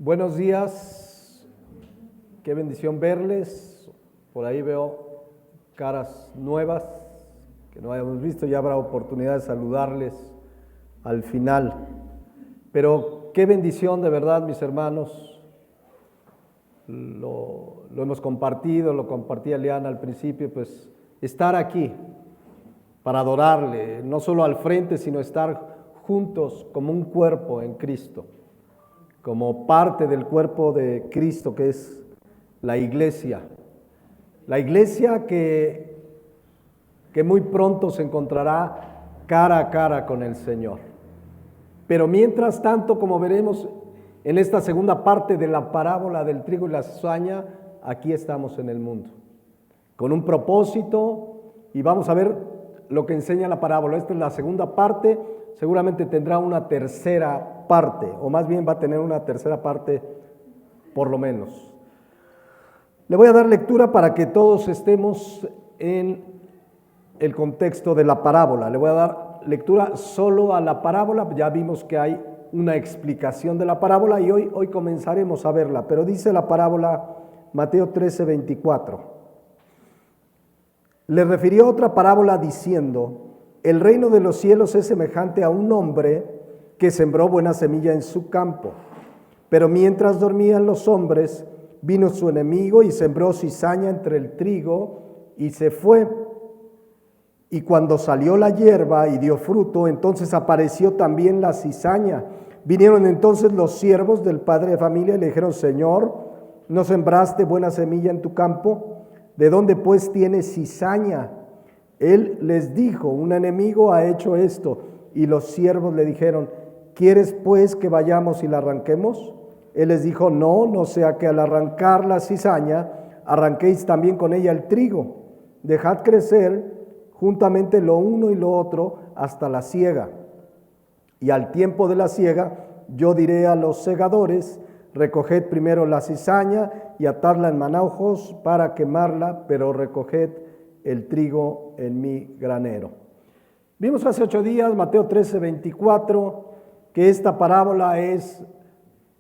Buenos días, qué bendición verles. Por ahí veo caras nuevas que no habíamos visto, ya habrá oportunidad de saludarles al final. Pero qué bendición de verdad, mis hermanos. Lo hemos compartido, lo compartía Liana al principio, pues estar aquí para adorarle, no solo al frente, sino estar juntos como un cuerpo en Cristo, como parte del cuerpo de Cristo que es la iglesia. La iglesia que muy pronto se encontrará cara a cara con el Señor. Pero mientras tanto, como veremos en esta segunda parte de la parábola del trigo y la cizaña, aquí estamos en el mundo, con un propósito, y vamos a ver lo que enseña la parábola. Esta es la segunda parte, seguramente tendrá una tercera parte, o más bien va a tener una tercera parte por lo menos. Le voy a dar lectura para que todos estemos en el contexto de la parábola. Le voy a dar lectura solo a la parábola. Ya vimos que hay una explicación de la parábola y hoy comenzaremos a verla. Pero dice la parábola, Mateo 13:24. Le refirió otra parábola diciendo: el reino de los cielos es semejante a un hombre que sembró buena semilla en su campo. Pero mientras dormían los hombres, vino su enemigo y sembró cizaña entre el trigo y se fue. Y cuando salió la hierba y dio fruto, entonces apareció también la cizaña. Vinieron entonces los siervos del padre de familia y le dijeron: Señor, ¿no sembraste buena semilla en tu campo? ¿De dónde pues tienes cizaña? Él les dijo: un enemigo ha hecho esto. Y los siervos le dijeron: ¿quieres pues que vayamos y la arranquemos? Él les dijo: no sea que al arrancar la cizaña, arranquéis también con ella el trigo. Dejad crecer juntamente lo uno y lo otro hasta la siega. Y al tiempo de la siega, yo diré a los segadores: recoged primero la cizaña y atadla en manojos para quemarla, pero recoged el trigo en mi granero. Vimos hace 8 días, Mateo 13:24, que esta parábola es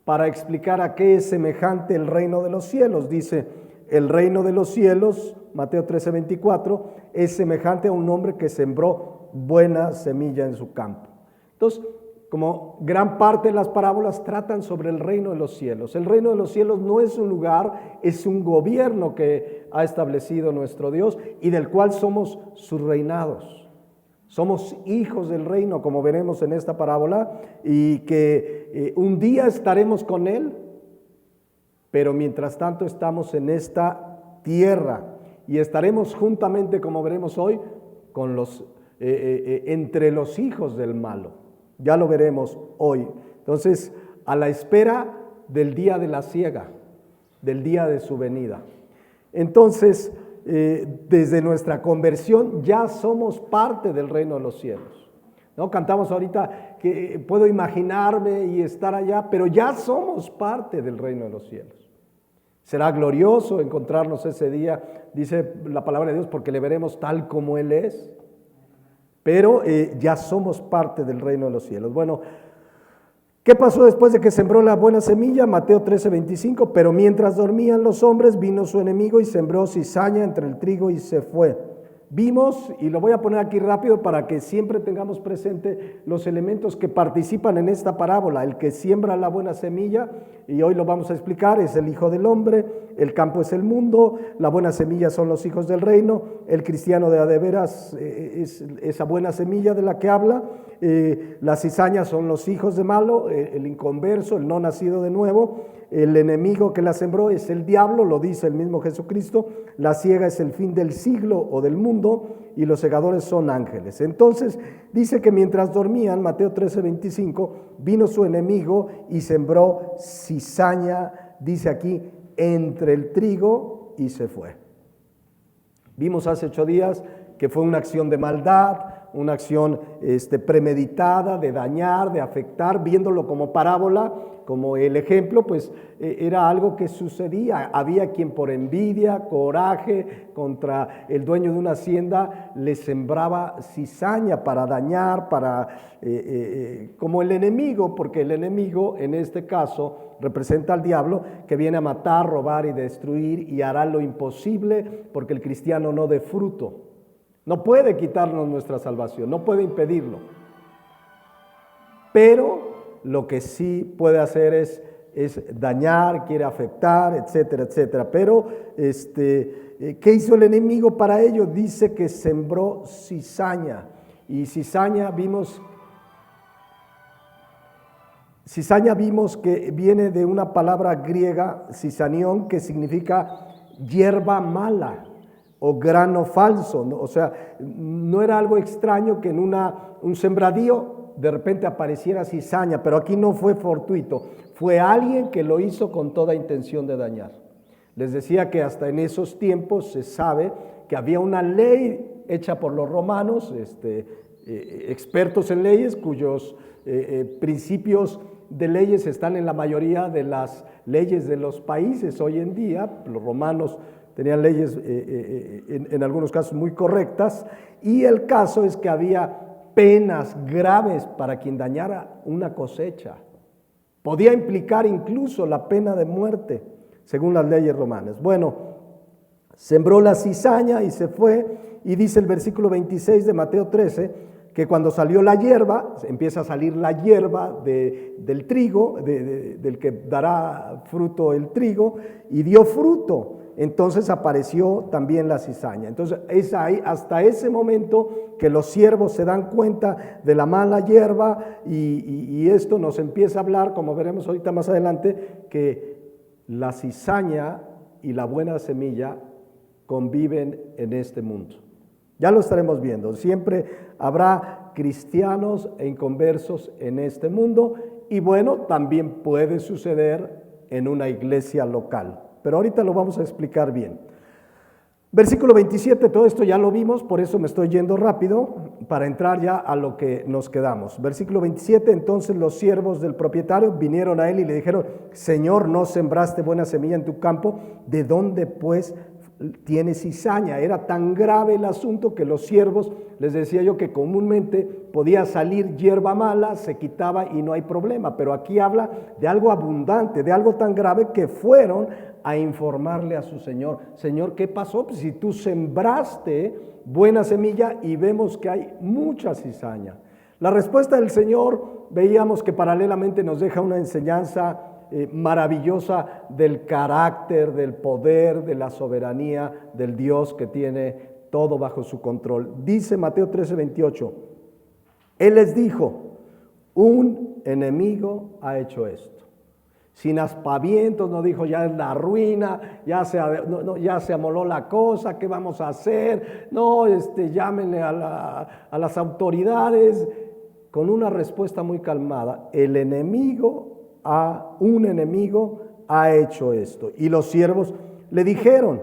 para explicar a qué es semejante el reino de los cielos. Dice: el reino de los cielos, Mateo 13:24, es semejante a un hombre que sembró buena semilla en su campo. Entonces, como gran parte de las parábolas tratan sobre el reino de los cielos. El reino de los cielos no es un lugar, es un gobierno que ha establecido nuestro Dios y del cual somos sus reinados. Somos hijos del reino, como veremos en esta parábola, y que un día estaremos con Él, pero mientras tanto estamos en esta tierra y estaremos juntamente, como veremos hoy, con entre los hijos del malo. Ya lo veremos hoy. Entonces, a la espera del día de la siega, del día de su venida. Entonces, desde nuestra conversión ya somos parte del reino de los cielos, ¿no? Cantamos ahorita que puedo imaginarme y estar allá, pero ya somos parte del reino de los cielos. Será glorioso encontrarnos ese día, dice la palabra de Dios, porque le veremos tal como Él es, pero ya somos parte del reino de los cielos. Bueno, ¿qué pasó después de que sembró la buena semilla? Mateo 13:25, pero mientras dormían los hombres, vino su enemigo y sembró cizaña entre el trigo y se fue. Vimos, y lo voy a poner aquí rápido para que siempre tengamos presente los elementos que participan en esta parábola. El que siembra la buena semilla, y hoy lo vamos a explicar, es el Hijo del Hombre. El campo es el mundo, la buena semilla son los hijos del reino. El cristiano de veras es esa buena semilla de la que habla. Las cizañas son los hijos de malo, el inconverso, el no nacido de nuevo. El enemigo que la sembró es el diablo, lo dice el mismo Jesucristo. La siega es el fin del siglo o del mundo, y los segadores son ángeles. Entonces dice que mientras dormían, Mateo 13:25, vino su enemigo y sembró cizaña, dice aquí, entre el trigo y se fue. Vimos hace 8 días que fue una acción de maldad, una acción premeditada de dañar, de afectar, viéndolo como parábola, como el ejemplo, pues era algo que sucedía. Había quien por envidia, coraje contra el dueño de una hacienda le sembraba cizaña para dañar, como el enemigo, porque el enemigo en este caso representa al diablo, que viene a matar, robar y destruir, y hará lo imposible porque el cristiano no dé fruto. No puede quitarnos nuestra salvación, no puede impedirlo. Pero lo que sí puede hacer es dañar, quiere afectar, etcétera, etcétera. Pero, ¿qué hizo el enemigo para ello? Dice que sembró cizaña. Y cizaña vimos que viene de una palabra griega, cisanión, que significa hierba mala o grano falso, ¿no? O sea, no era algo extraño que en un sembradío de repente apareciera cizaña, pero aquí no fue fortuito, fue alguien que lo hizo con toda intención de dañar. Les decía que hasta en esos tiempos se sabe que había una ley hecha por los romanos, expertos en leyes, cuyos principios de leyes están en la mayoría de las leyes de los países hoy en día. Los romanos tenían leyes en algunos casos muy correctas, y el caso es que había penas graves para quien dañara una cosecha. Podía implicar incluso la pena de muerte, según las leyes romanas. Bueno, sembró la cizaña y se fue, y dice el versículo 26 de Mateo 13, que cuando salió la hierba, empieza a salir la hierba del trigo, del que dará fruto el trigo, y dio fruto. Entonces apareció también la cizaña. Entonces es ahí, hasta ese momento, que los siervos se dan cuenta de la mala hierba, y esto nos empieza a hablar, como veremos ahorita más adelante, que la cizaña y la buena semilla conviven en este mundo. Ya lo estaremos viendo. Siempre habrá cristianos e inconversos en este mundo, y bueno, también puede suceder en una iglesia local. Pero ahorita lo vamos a explicar bien. Versículo 27, todo esto ya lo vimos, por eso me estoy yendo rápido para entrar ya a lo que nos quedamos. Versículo 27, entonces los siervos del propietario vinieron a él y le dijeron: Señor, ¿no sembraste buena semilla en tu campo? ¿De dónde pues tienes cizaña? Era tan grave el asunto que los siervos, les decía yo que comúnmente podía salir hierba mala, se quitaba y no hay problema, pero aquí habla de algo abundante, de algo tan grave que fueron a informarle a su señor: Señor, ¿qué pasó? Pues si tú sembraste buena semilla y vemos que hay mucha cizaña. La respuesta del Señor, veíamos que paralelamente nos deja una enseñanza maravillosa del carácter, del poder, de la soberanía del Dios que tiene todo bajo su control. Dice Mateo 13:28, Él les dijo: un enemigo ha hecho esto. Sin aspavientos, no dijo ya es la ruina, ya se amoló la cosa, ¿qué vamos a hacer? No, llámenle a las autoridades. Con una respuesta muy calmada: un enemigo ha hecho esto. Y los siervos le dijeron: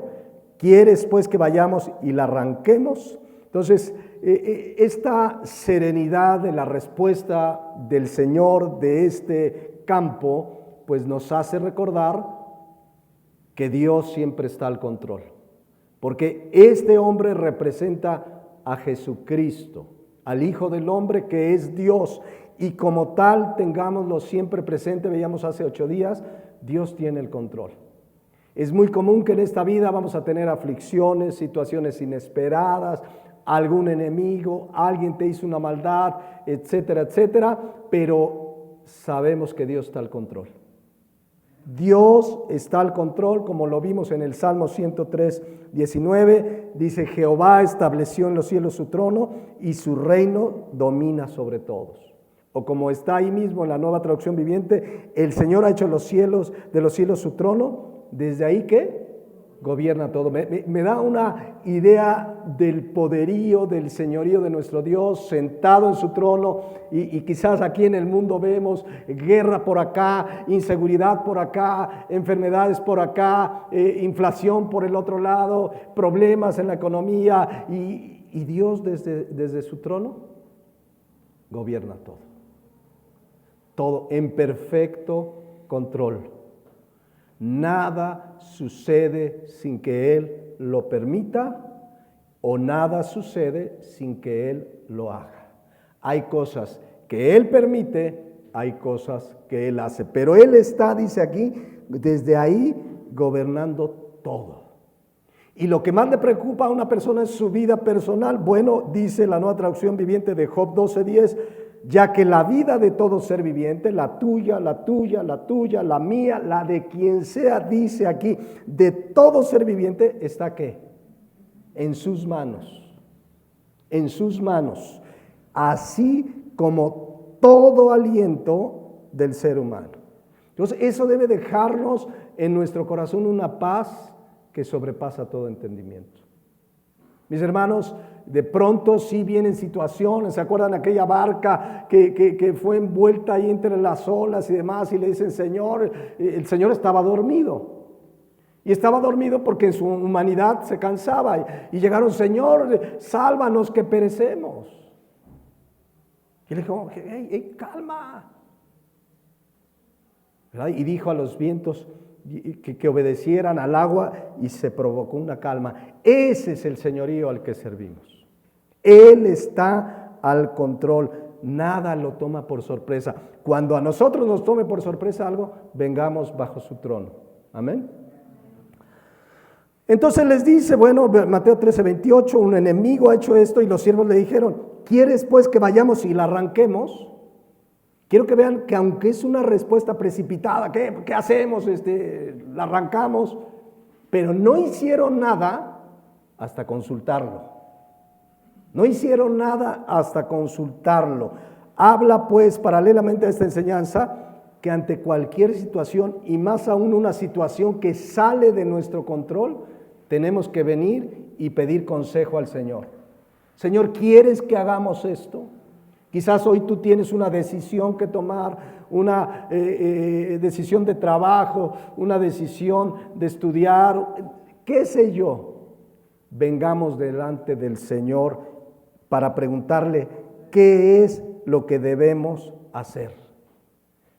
¿quieres pues que vayamos y la arranquemos? Entonces, esta serenidad de la respuesta del Señor de este campo, pues nos hace recordar que Dios siempre está al control, porque este hombre representa a Jesucristo, al Hijo del Hombre, que es Dios, y como tal tengámoslo siempre presente. Veíamos hace 8 días, Dios tiene el control. Es muy común que en esta vida vamos a tener aflicciones, situaciones inesperadas, algún enemigo, alguien te hizo una maldad, etcétera, etcétera, pero sabemos que Dios está al control. Dios está al control, como lo vimos en el Salmo 103:19, dice: Jehová estableció en los cielos su trono y su reino domina sobre todos. O como está ahí mismo en la Nueva Traducción Viviente: el Señor ha hecho de los cielos su trono, desde ahí que gobierna todo. Me da una idea del poderío, del señorío de nuestro Dios sentado en su trono, y quizás aquí en el mundo vemos guerra por acá, inseguridad por acá, enfermedades por acá, inflación por el otro lado, problemas en la economía, y Y Dios desde su trono gobierna todo. Todo en perfecto control. Nada sucede sin que Él lo permita o nada sucede sin que Él lo haga. Hay cosas que Él permite, hay cosas que Él hace, pero Él está, dice aquí, desde ahí gobernando todo. Y lo que más le preocupa a una persona es su vida personal. Bueno, dice la Nueva Traducción Viviente de Job 12:10, ya que la vida de todo ser viviente, la tuya, la tuya, la tuya, la mía, la de quien sea, dice aquí, de todo ser viviente, ¿está qué? En sus manos. En sus manos. Así como todo aliento del ser humano. Entonces, eso debe dejarnos en nuestro corazón una paz que sobrepasa todo entendimiento. Mis hermanos, de pronto sí vienen situaciones, ¿se acuerdan de aquella barca que fue envuelta ahí entre las olas y demás? Y le dicen, Señor, el Señor estaba dormido. Y estaba dormido porque en su humanidad se cansaba. Y llegaron, Señor, sálvanos que perecemos. Y le dijo, hey, calma. ¿Verdad? Y dijo a los vientos que obedecieran al agua y se provocó una calma. Ese es el señorío al que servimos. Él está al control. Nada lo toma por sorpresa. Cuando a nosotros nos tome por sorpresa algo, vengamos bajo su trono. Amén. Entonces les dice, bueno, Mateo 13:28, un enemigo ha hecho esto y los siervos le dijeron, ¿quieres pues que vayamos y la arranquemos? Quiero que vean que aunque es una respuesta precipitada, ¿qué hacemos? La arrancamos, pero no hicieron nada hasta consultarlo. No hicieron nada hasta consultarlo. Habla pues paralelamente a esta enseñanza que ante cualquier situación y más aún una situación que sale de nuestro control, tenemos que venir y pedir consejo al Señor. Señor, ¿quieres que hagamos esto? Quizás hoy tú tienes una decisión que tomar, una decisión de trabajo, una decisión de estudiar, qué sé yo. Vengamos delante del Señor para preguntarle qué es lo que debemos hacer.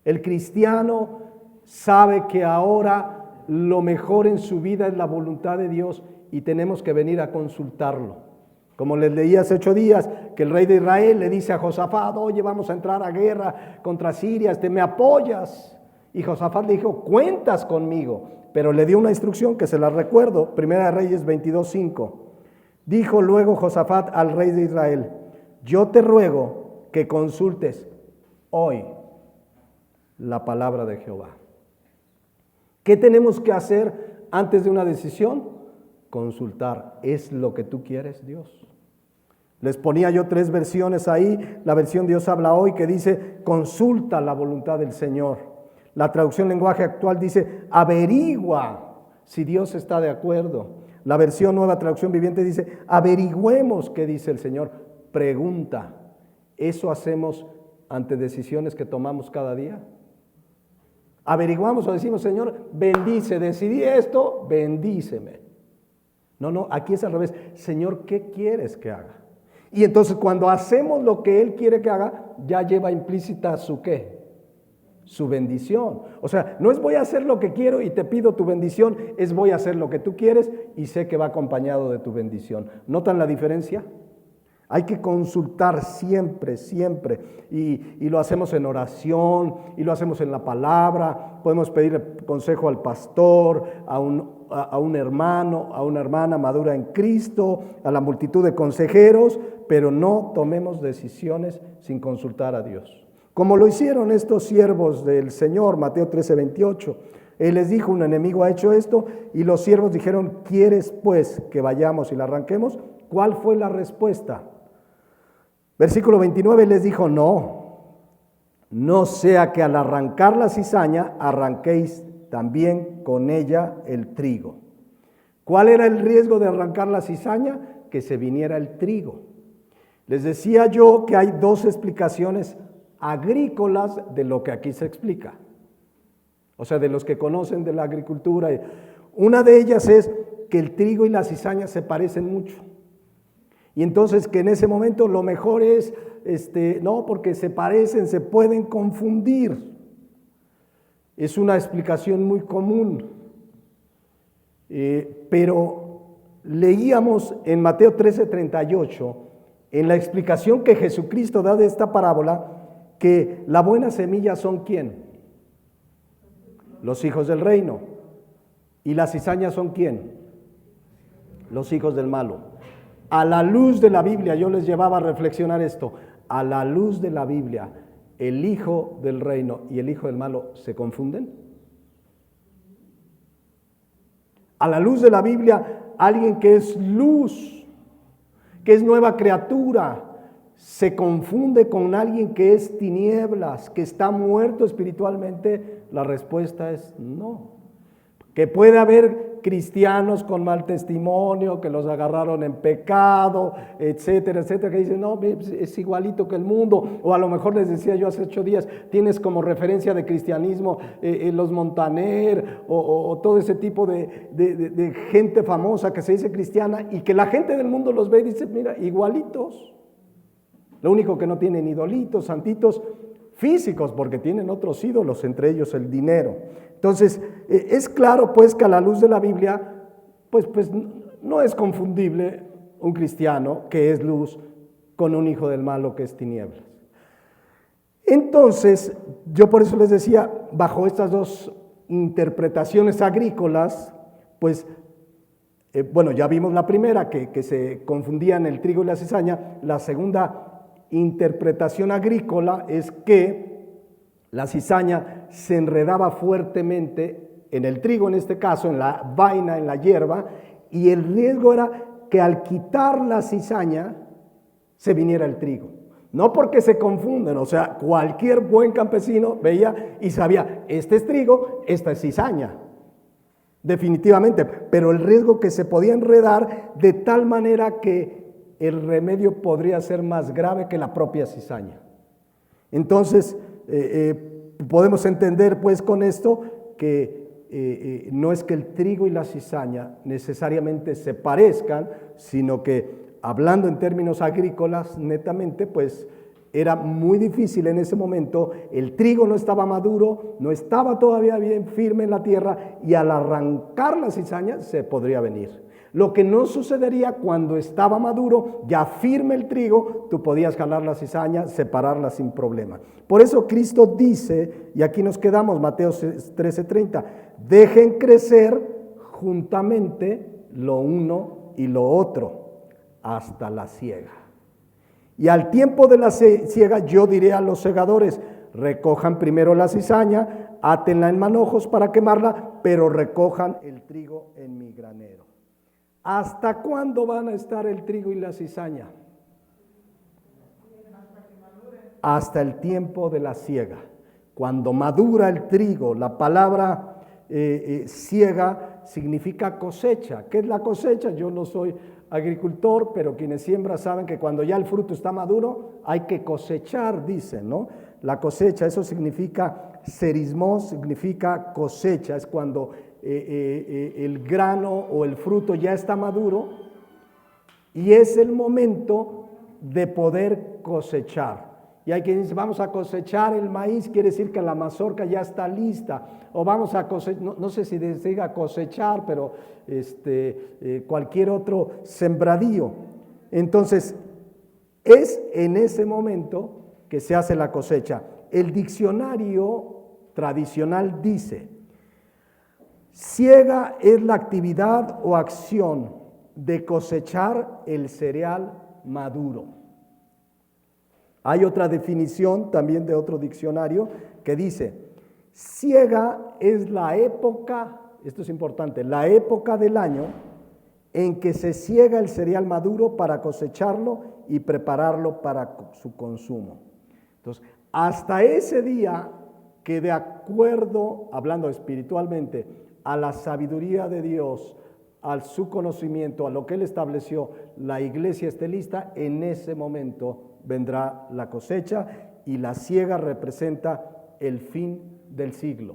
El cristiano sabe que ahora lo mejor en su vida es la voluntad de Dios y tenemos que venir a consultarlo. Como les leí hace 8 días, que el rey de Israel le dice a Josafat, oye, vamos a entrar a guerra contra Siria, ¿me apoyas? Y Josafat le dijo, cuentas conmigo, pero le dio una instrucción que se la recuerdo, Primera de Reyes 22:5. Dijo luego Josafat al rey de Israel, yo te ruego que consultes hoy la palabra de Jehová. ¿Qué tenemos que hacer antes de una decisión? Consultar, ¿es lo que tú quieres, Dios? Les ponía yo 3 versiones ahí, la versión Dios habla hoy que dice, consulta la voluntad del Señor. La traducción lenguaje actual dice, averigua si Dios está de acuerdo. La versión nueva traducción viviente dice, averigüemos qué dice el Señor. Pregunta, ¿eso hacemos ante decisiones que tomamos cada día? Averiguamos o decimos, Señor, bendice, decidí esto, bendíceme. No, aquí es al revés. Señor, ¿qué quieres que haga? Y entonces cuando hacemos lo que Él quiere que haga, ya lleva implícita su ¿qué? Su bendición. O sea, no es voy a hacer lo que quiero y te pido tu bendición, es voy a hacer lo que tú quieres y sé que va acompañado de tu bendición. ¿Notan la diferencia? Hay que consultar siempre, siempre. Y lo hacemos en oración, y lo hacemos en la palabra. Podemos pedir consejo al pastor, a un hermano, a una hermana madura en Cristo, a la multitud de consejeros, pero no tomemos decisiones sin consultar a Dios. Como lo hicieron estos siervos del Señor, Mateo 13:28. Él les dijo, un enemigo ha hecho esto, y los siervos dijeron, ¿quieres pues que vayamos y la arranquemos? ¿Cuál fue la respuesta? Versículo 29 les dijo, no sea que al arrancar la cizaña arranquéis también con ella el trigo. ¿Cuál era el riesgo de arrancar la cizaña? Que se viniera el trigo. Les decía yo que hay 2 explicaciones agrícolas de lo que aquí se explica. O sea, de los que conocen de la agricultura. Una de ellas es que el trigo y la cizaña se parecen mucho. Y entonces que en ese momento lo mejor es, no, porque se parecen, se pueden confundir. Es una explicación muy común. Pero leíamos en Mateo 13:38, en la explicación que Jesucristo da de esta parábola, que la buena semilla son ¿quién? Los hijos del reino. ¿Y las cizañas son quién? Los hijos del malo. A la luz de la Biblia, yo les llevaba a reflexionar esto, a la luz de la Biblia, ¿el hijo del reino y el hijo del malo se confunden? A la luz de la Biblia, alguien que es luz, que es nueva criatura, se confunde con alguien que es tinieblas, que está muerto espiritualmente. La respuesta es no. Que puede haber cristianos con mal testimonio, que los agarraron en pecado, etcétera, etcétera, que dicen, no, es igualito que el mundo. O a lo mejor les decía yo hace 8 días, tienes como referencia de cristianismo los Montaner o todo ese tipo de gente famosa que se dice cristiana y que la gente del mundo los ve y dice, mira, igualitos. Lo único que no tienen idolitos, santitos físicos, porque tienen otros ídolos, entre ellos el dinero. Entonces, es claro pues que a la luz de la Biblia, pues no es confundible un cristiano que es luz con un hijo del malo que es tinieblas. Entonces, yo por eso les decía, bajo estas dos interpretaciones agrícolas, pues, bueno, ya vimos la primera, que se confundían el trigo y la cizaña. La segunda interpretación agrícola es que la cizaña se enredaba fuertemente en el trigo, en este caso, en la vaina, en la hierba, y el riesgo era que al quitar la cizaña se viniera el trigo. No porque se confunden, o sea, cualquier buen campesino veía y sabía, este es trigo, esta es cizaña, definitivamente, pero el riesgo que se podía enredar de tal manera que el remedio podría ser más grave que la propia cizaña. Entonces, podemos entender pues con esto que no es que el trigo y la cizaña necesariamente se parezcan, sino que hablando en términos agrícolas netamente, pues era muy difícil en ese momento, el trigo no estaba maduro, no estaba todavía bien firme en la tierra y al arrancar la cizaña se podría venir. Lo que no sucedería cuando estaba maduro, ya firme el trigo, tú podías jalar la cizaña, separarla sin problema. Por eso Cristo dice, y aquí nos quedamos, Mateo 13:30, dejen crecer juntamente lo uno y lo otro hasta la siega. Y al tiempo de la siega yo diré a los segadores, recojan primero la cizaña, átenla en manojos para quemarla, pero recojan el trigo en mi granero. ¿Hasta cuándo van a estar el trigo y la cizaña? Hasta el tiempo de la siega. Cuando madura el trigo, la palabra siega significa cosecha. ¿Qué es la cosecha? Yo no soy agricultor, pero quienes siembran saben que cuando ya el fruto está maduro hay que cosechar, dicen, ¿no? La cosecha, eso significa serismos, significa cosecha, es cuando el grano o el fruto ya está maduro y es el momento de poder cosechar. Y hay quien dice, vamos a cosechar el maíz, quiere decir que la mazorca ya está lista, o vamos a cosechar, no sé si se diga cosechar, pero cualquier otro sembradío. Entonces, es en ese momento que se hace la cosecha. El diccionario tradicional dice, siega es la actividad o acción de cosechar el cereal maduro. Hay otra definición también de otro diccionario que dice, siega es la época, esto es importante, la época del año en que se siega el cereal maduro para cosecharlo y prepararlo para su consumo. Entonces, hasta ese día que de acuerdo, hablando espiritualmente, a la sabiduría de Dios, a su conocimiento, a lo que Él estableció, la iglesia esté lista, en ese momento vendrá la cosecha y la siega representa el fin del siglo.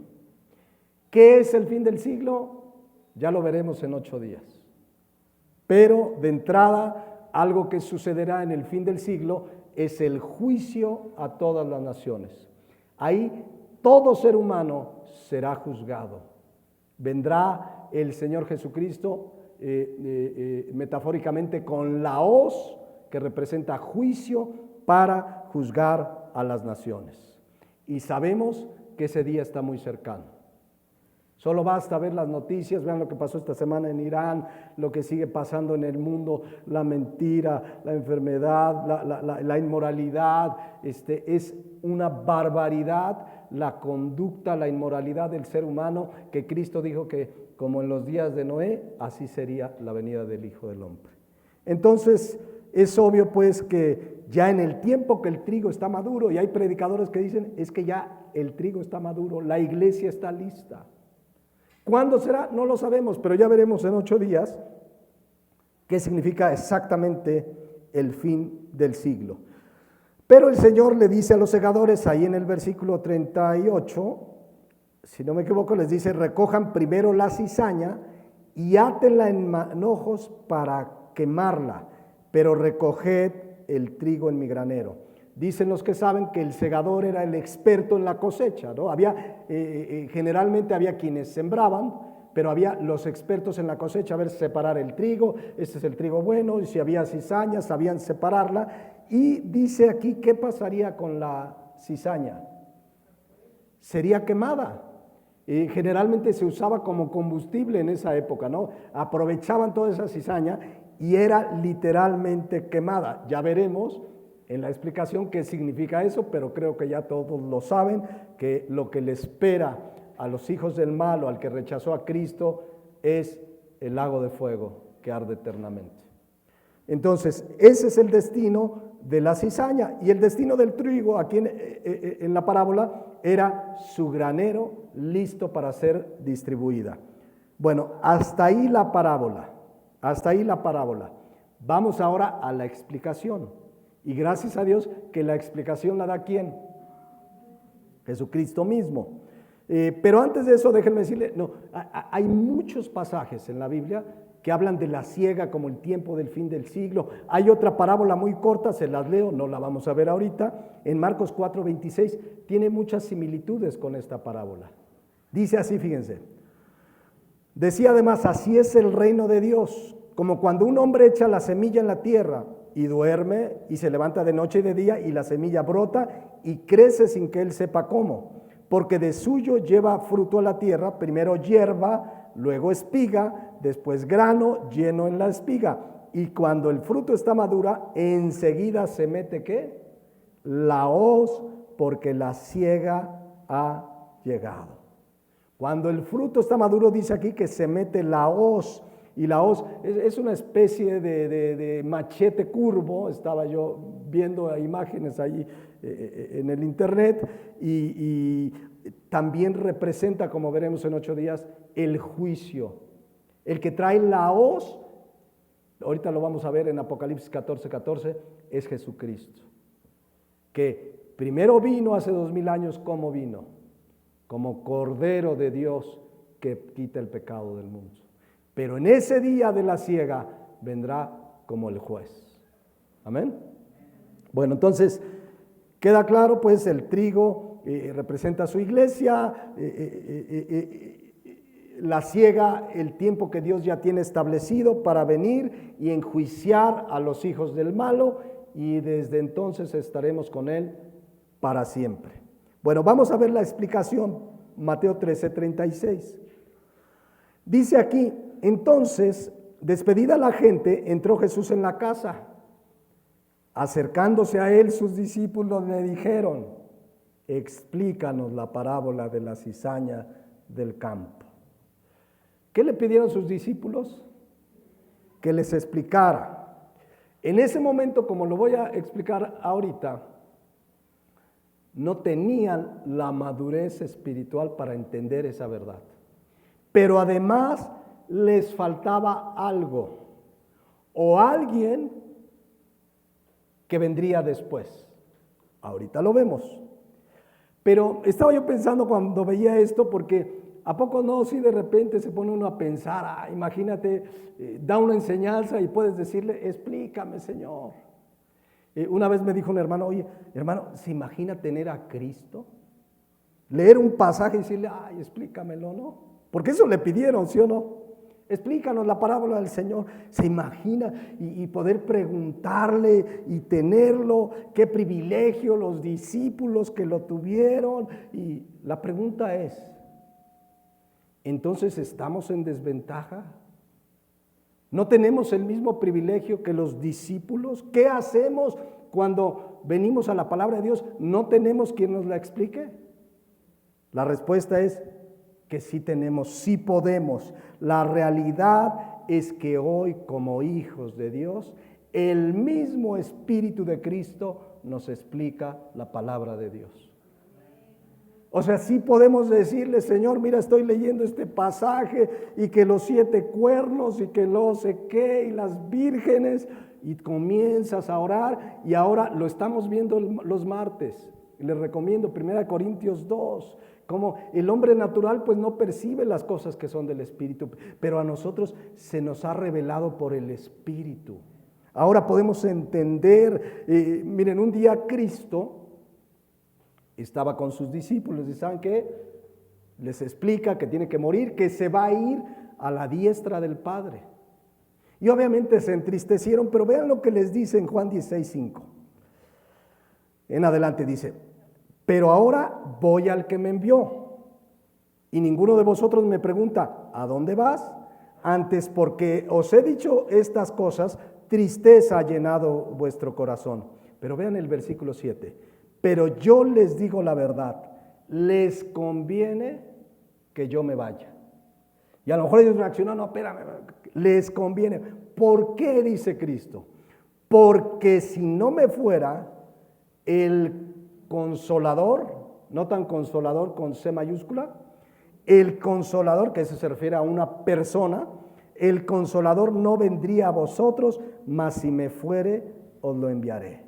¿Qué es el fin del siglo? Ya lo veremos en 8 días. Pero de entrada algo que sucederá en el fin del siglo es el juicio a todas las naciones. Ahí todo ser humano será juzgado. Vendrá el Señor Jesucristo metafóricamente con la hoz que representa juicio para juzgar a las naciones. Y sabemos que ese día está muy cercano. Solo basta ver las noticias, vean lo que pasó esta semana en Irán, lo que sigue pasando en el mundo, la mentira, la enfermedad, la inmoralidad. Es una barbaridad la conducta, la inmoralidad del ser humano, que Cristo dijo que como en los días de Noé, así sería la venida del Hijo del Hombre. Entonces, es obvio pues que ya en el tiempo que el trigo está maduro, y hay predicadores que dicen, es que ya el trigo está maduro, la iglesia está lista. ¿Cuándo será? No lo sabemos, pero ya veremos en 8 días qué significa exactamente el fin del siglo. Pero el Señor le dice a los segadores, ahí en el versículo 38, si no me equivoco, les dice, recojan primero la cizaña y átenla en manojos para quemarla, pero recoged el trigo en mi granero. Dicen los que saben que el segador era el experto en la cosecha, ¿no? Generalmente había quienes sembraban, pero había los expertos en la cosecha, a ver, separar el trigo, este es el trigo bueno, y si había cizaña, sabían separarla. Y dice aquí, ¿qué pasaría con la cizaña? Sería quemada. Generalmente se usaba como combustible en esa época, ¿no? Aprovechaban toda esa cizaña y era literalmente quemada. Ya veremos en la explicación qué significa eso, pero creo que ya todos lo saben, que lo que le espera a los hijos del mal o al que rechazó a Cristo es el lago de fuego que arde eternamente. Entonces, ese es el destino de la cizaña, y el destino del trigo aquí en la parábola era su granero listo para ser distribuida. Bueno, hasta ahí la parábola, hasta ahí la parábola. Vamos ahora a la explicación, y gracias a Dios que la explicación la da ¿quién? Jesucristo mismo. Pero antes de eso, déjenme decirle, hay muchos pasajes en la Biblia que hablan de la siega como el tiempo del fin del siglo. Hay otra parábola muy corta, se las leo, no la vamos a ver ahorita, en Marcos 4:26, tiene muchas similitudes con esta parábola. Dice así, fíjense, decía además, así es el reino de Dios, como cuando un hombre echa la semilla en la tierra y duerme y se levanta de noche y de día y la semilla brota y crece sin que él sepa cómo, porque de suyo lleva fruto a la tierra, primero hierba, luego espiga, después grano lleno en la espiga, y cuando el fruto está madura, enseguida se mete ¿qué? La hoz, porque la siega ha llegado. Cuando el fruto está maduro, dice aquí que se mete la hoz, y la hoz es una especie de machete curvo. Estaba yo viendo imágenes ahí en el internet, y también representa, como veremos en 8 días, el juicio. El que trae la hoz, ahorita lo vamos a ver en Apocalipsis 14:14, es Jesucristo, que primero vino hace 2000 años. ¿Cómo vino? Como Cordero de Dios que quita el pecado del mundo. Pero en ese día de la siega vendrá como el juez. Amén. Bueno, entonces queda claro, pues el trigo representa a su iglesia, la siega, el tiempo que Dios ya tiene establecido para venir y enjuiciar a los hijos del malo, y desde entonces estaremos con Él para siempre. Bueno, vamos a ver la explicación, Mateo 13:36. Dice aquí, entonces, despedida la gente, entró Jesús en la casa. Acercándose a él, sus discípulos le dijeron, explícanos la parábola de la cizaña del campo. ¿Qué le pidieron sus discípulos? Que les explicara. En ese momento, como lo voy a explicar ahorita, no tenían la madurez espiritual para entender esa verdad. Pero además les faltaba algo, o alguien que vendría después. Ahorita lo vemos. Pero estaba yo pensando cuando veía esto, porque ¿A poco no? Si de repente se pone uno a pensar, imagínate, da una enseñanza y puedes decirle, explícame, Señor. Una vez me dijo un hermano, oye, hermano, ¿se imagina tener a Cristo? Leer un pasaje y decirle, explícamelo, ¿no? Porque eso le pidieron, ¿sí o no? Explícanos la parábola del Señor. ¿Se imagina? Y poder preguntarle y tenerlo. Qué privilegio los discípulos que lo tuvieron. Y la pregunta es, ¿entonces estamos en desventaja? ¿No tenemos el mismo privilegio que los discípulos? ¿Qué hacemos cuando venimos a la palabra de Dios? ¿No tenemos quien nos la explique? La respuesta es que sí tenemos, sí podemos. La realidad es que hoy, como hijos de Dios, el mismo Espíritu de Cristo nos explica la palabra de Dios. O sea, sí podemos decirle, Señor, mira, estoy leyendo este pasaje y que los 7 cuernos y que no sé qué y las vírgenes, y comienzas a orar, y ahora lo estamos viendo los martes. Les recomiendo 1 Corintios 2, como el hombre natural pues no percibe las cosas que son del Espíritu, pero a nosotros se nos ha revelado por el Espíritu. Ahora podemos entender, miren, un día Cristo estaba con sus discípulos y ¿saben qué? Les explica que tiene que morir, que se va a ir a la diestra del Padre. Y obviamente se entristecieron, pero vean lo que les dice en Juan 16:5. En adelante dice, pero ahora voy al que me envió, y ninguno de vosotros me pregunta, ¿a dónde vas? Antes, porque os he dicho estas cosas, tristeza ha llenado vuestro corazón. Pero vean el versículo 7. Pero yo les digo la verdad, les conviene que yo me vaya. Y a lo mejor ellos reaccionan, no, espérame, les conviene. ¿Por qué dice Cristo? Porque si no me fuera, el Consolador, no tan Consolador con C mayúscula, el Consolador, que eso se refiere a una persona, el Consolador no vendría a vosotros, mas si me fuere, os lo enviaré.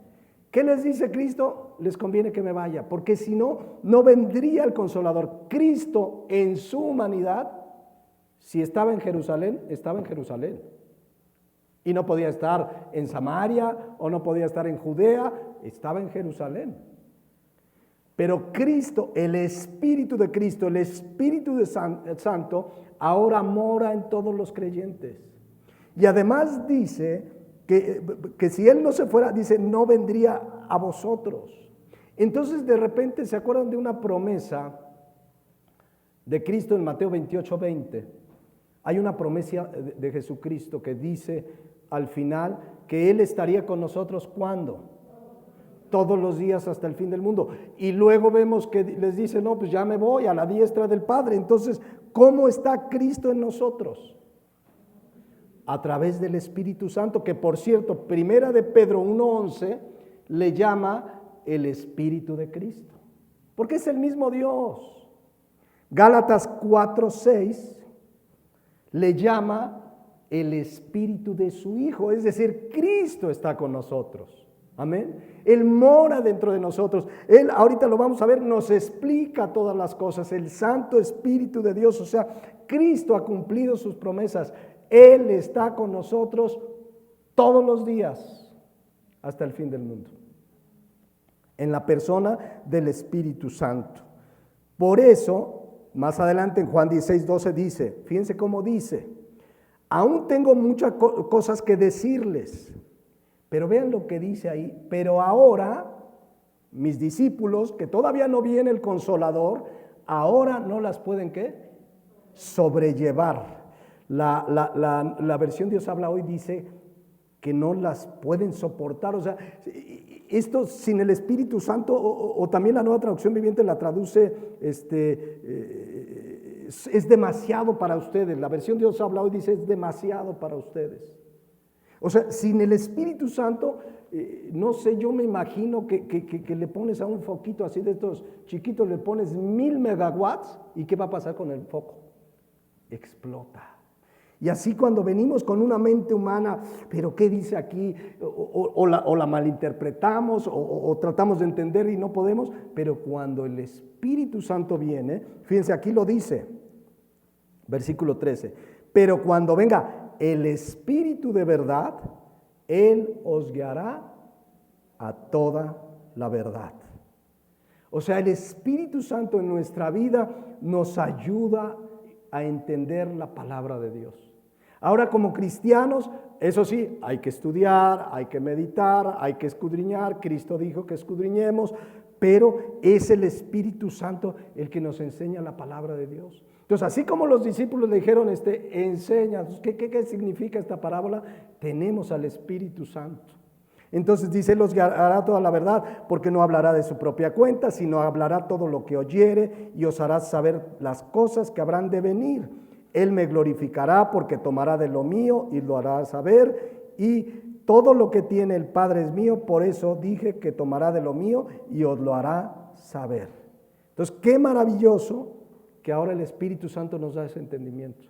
¿Qué les dice Cristo? Les conviene que me vaya, porque si no, no vendría el Consolador. Cristo en su humanidad, si estaba en Jerusalén, estaba en Jerusalén. Y no podía estar en Samaria o no podía estar en Judea, estaba en Jerusalén. Pero Cristo, el Espíritu de Cristo, el Espíritu de Santo, ahora mora en todos los creyentes. Y además dice que si Él no se fuera, dice, no vendría a vosotros. Entonces de repente se acuerdan de una promesa de Cristo en Mateo 28:20. Hay una promesa de Jesucristo que dice al final que Él estaría con nosotros ¿cuándo? Todos los días hasta el fin del mundo. Y luego vemos que les dice, no, pues ya me voy a la diestra del Padre. Entonces, ¿cómo está Cristo en nosotros? A través del Espíritu Santo, que por cierto, 1 de Pedro 1:11 le llama el Espíritu de Cristo, porque es el mismo Dios. Gálatas 4:6 le llama el Espíritu de su Hijo, es decir, Cristo está con nosotros. Amén. Él mora dentro de nosotros. Él, ahorita lo vamos a ver, nos explica todas las cosas. El Santo Espíritu de Dios, o sea, Cristo ha cumplido sus promesas. Él está con nosotros todos los días hasta el fin del mundo, en la persona del Espíritu Santo. Por eso, más adelante en Juan 16:12 dice, fíjense cómo dice, aún tengo muchas cosas que decirles. Pero vean lo que dice ahí, pero ahora mis discípulos, que todavía no viene el Consolador, ahora no las pueden ¿qué? Sobrellevar. La versión Dios habla hoy dice que no las pueden soportar. O sea, esto sin el Espíritu Santo, o también la Nueva Traducción Viviente la traduce, es demasiado para ustedes. La versión Dios habla hoy dice es demasiado para ustedes. O sea, sin el Espíritu Santo, no sé, yo me imagino que le pones a un foquito así de estos chiquitos, le pones 1000 megawatts y ¿qué va a pasar con el foco? Explota. Y así cuando venimos con una mente humana, pero ¿qué dice aquí? O la malinterpretamos o tratamos de entender y no podemos, pero cuando el Espíritu Santo viene, fíjense, aquí lo dice, Versículo 13. Pero cuando venga el Espíritu de verdad, Él os guiará a toda la verdad. O sea, el Espíritu Santo en nuestra vida nos ayuda a entender la palabra de Dios. Ahora, como cristianos, eso sí, hay que estudiar, hay que meditar, hay que escudriñar. Cristo dijo que escudriñemos, pero es el Espíritu Santo el que nos enseña la palabra de Dios. Entonces, así como los discípulos le dijeron, enseña, ¿qué significa esta parábola? Tenemos al Espíritu Santo. Entonces dice, Él os guiará toda la verdad, porque no hablará de su propia cuenta, sino hablará todo lo que oyere y os hará saber las cosas que habrán de venir. Él me glorificará porque tomará de lo mío y lo hará saber, y todo lo que tiene el Padre es mío, por eso dije que tomará de lo mío y os lo hará saber. Entonces, qué maravilloso que ahora el Espíritu Santo nos da ese entendimiento.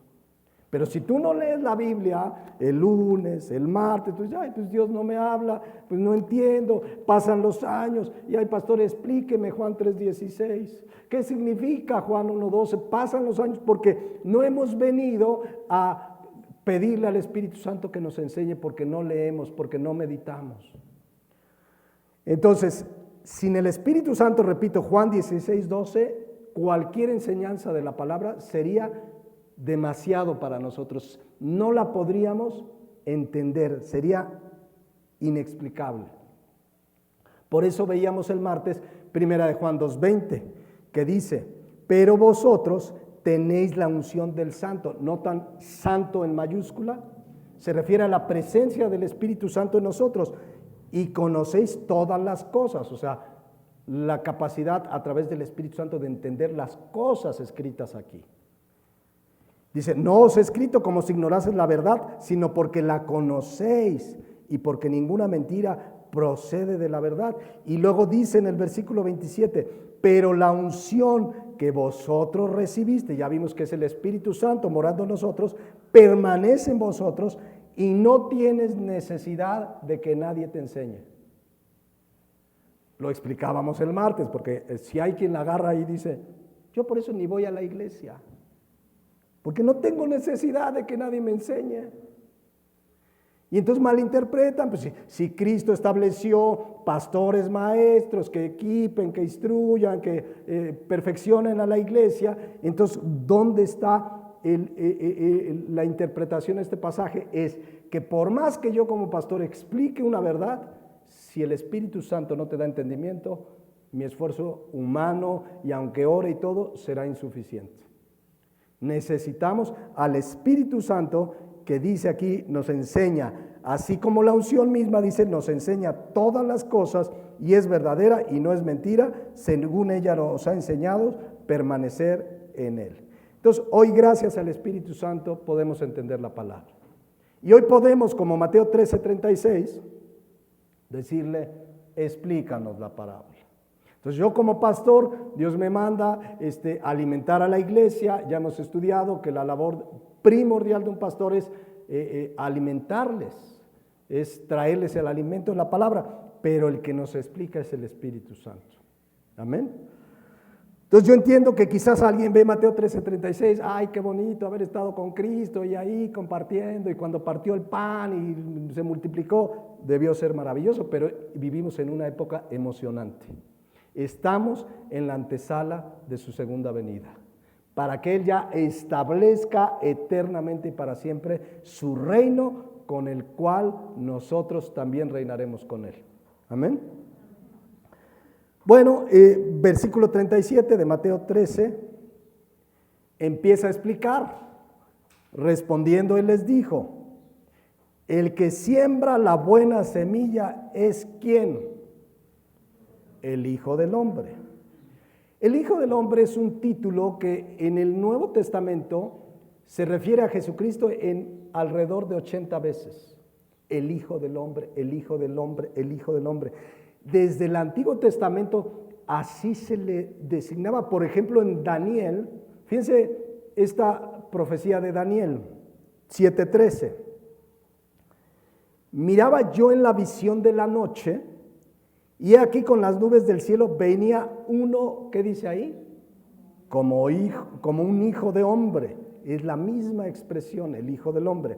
Pero si tú no lees la Biblia el lunes, el martes, tú dices, ay, pues Dios no me habla, pues no entiendo, pasan los años, y ay, pastor, explíqueme Juan 3:16, ¿qué significa Juan 1:12? Pasan los años porque no hemos venido a pedirle al Espíritu Santo que nos enseñe porque no leemos, porque no meditamos. Entonces, sin el Espíritu Santo, repito, Juan 16:12, cualquier enseñanza de la palabra sería demasiado para nosotros, no la podríamos entender, sería inexplicable. Por eso veíamos el martes, primera de Juan 2:20, que dice, pero vosotros tenéis la unción del Santo. ¿Notan santo en mayúscula? Se refiere a la presencia del Espíritu Santo en nosotros, y conocéis todas las cosas, o sea, la capacidad a través del Espíritu Santo de entender las cosas escritas aquí. Dice, no os he escrito como si ignoraseis la verdad, sino porque la conocéis y porque ninguna mentira procede de la verdad. Y luego dice en el versículo 27, pero la unción que vosotros recibiste, ya vimos que es el Espíritu Santo morando en nosotros, permanece en vosotros y no tienes necesidad de que nadie te enseñe. Lo explicábamos el martes, porque si hay quien la agarra y dice, yo por eso ni voy a la iglesia, porque no tengo necesidad de que nadie me enseñe. Y entonces malinterpretan, pues si Cristo estableció pastores maestros que equipen, que instruyan, que perfeccionen a la iglesia, entonces ¿dónde está la interpretación de este pasaje? Es que por más que yo como pastor explique una verdad, si el Espíritu Santo no te da entendimiento, mi esfuerzo humano y aunque ore y todo, será insuficiente. Necesitamos al Espíritu Santo que dice aquí, nos enseña, así como la unción misma dice, nos enseña todas las cosas y es verdadera y no es mentira, según ella nos ha enseñado, permanecer en Él. Entonces, hoy gracias al Espíritu Santo podemos entender la palabra. Y hoy podemos, como Mateo 13:36, decirle, explícanos la parábola. Entonces yo como pastor, Dios me manda alimentar a la iglesia. Ya hemos estudiado que la labor primordial de un pastor es alimentarles, es traerles el alimento de la palabra, pero el que nos explica es el Espíritu Santo. Amén. Entonces yo entiendo que quizás alguien ve Mateo 13:36, ay, qué bonito haber estado con Cristo y ahí compartiendo, y cuando partió el pan y se multiplicó, debió ser maravilloso, pero vivimos en una época emocionante. Estamos en la antesala de su segunda venida, para que Él ya establezca eternamente y para siempre su reino, con el cual nosotros también reinaremos con Él. Amén. Bueno, versículo 37 de Mateo 13 empieza a explicar. Respondiendo Él les dijo, el que siembra la buena semilla es ¿quién? El Hijo del Hombre. El Hijo del Hombre es un título que en el Nuevo Testamento se refiere a Jesucristo en alrededor de 80 veces. El Hijo del Hombre, el Hijo del Hombre, el Hijo del Hombre. Desde el Antiguo Testamento así se le designaba. Por ejemplo, en Daniel, fíjense esta profecía de Daniel 7:13. Miraba yo en la visión de la noche, y aquí con las nubes del cielo venía uno, ¿qué dice ahí? Como un hijo de hombre. es la misma expresión, el Hijo del Hombre,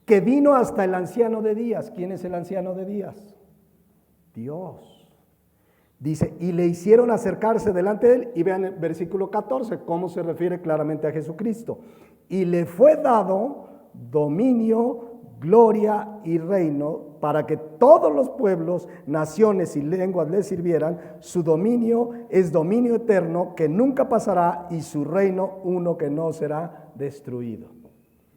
que vino hasta el anciano de días. ¿Quién es el anciano de días? Dios. Dice, y le hicieron acercarse delante de él, y vean el versículo 14, cómo se refiere claramente a Jesucristo. Y le fue dado dominio, gloria y reino para que todos los pueblos, naciones y lenguas le sirvieran. Su dominio es dominio eterno que nunca pasará y su reino uno que no será destruido.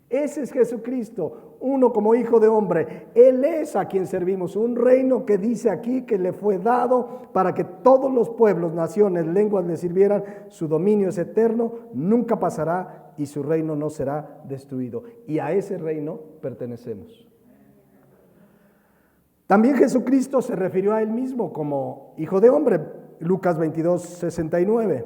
Ese es Jesucristo, uno como Hijo de Hombre. Él es a quien servimos, un reino que dice aquí que le fue dado para que todos los pueblos, naciones, lenguas le sirvieran. Su dominio es eterno, nunca pasará y su reino no será destruido. Y a ese reino pertenecemos. También Jesucristo se refirió a él mismo como Hijo de Hombre, Lucas 22, 69.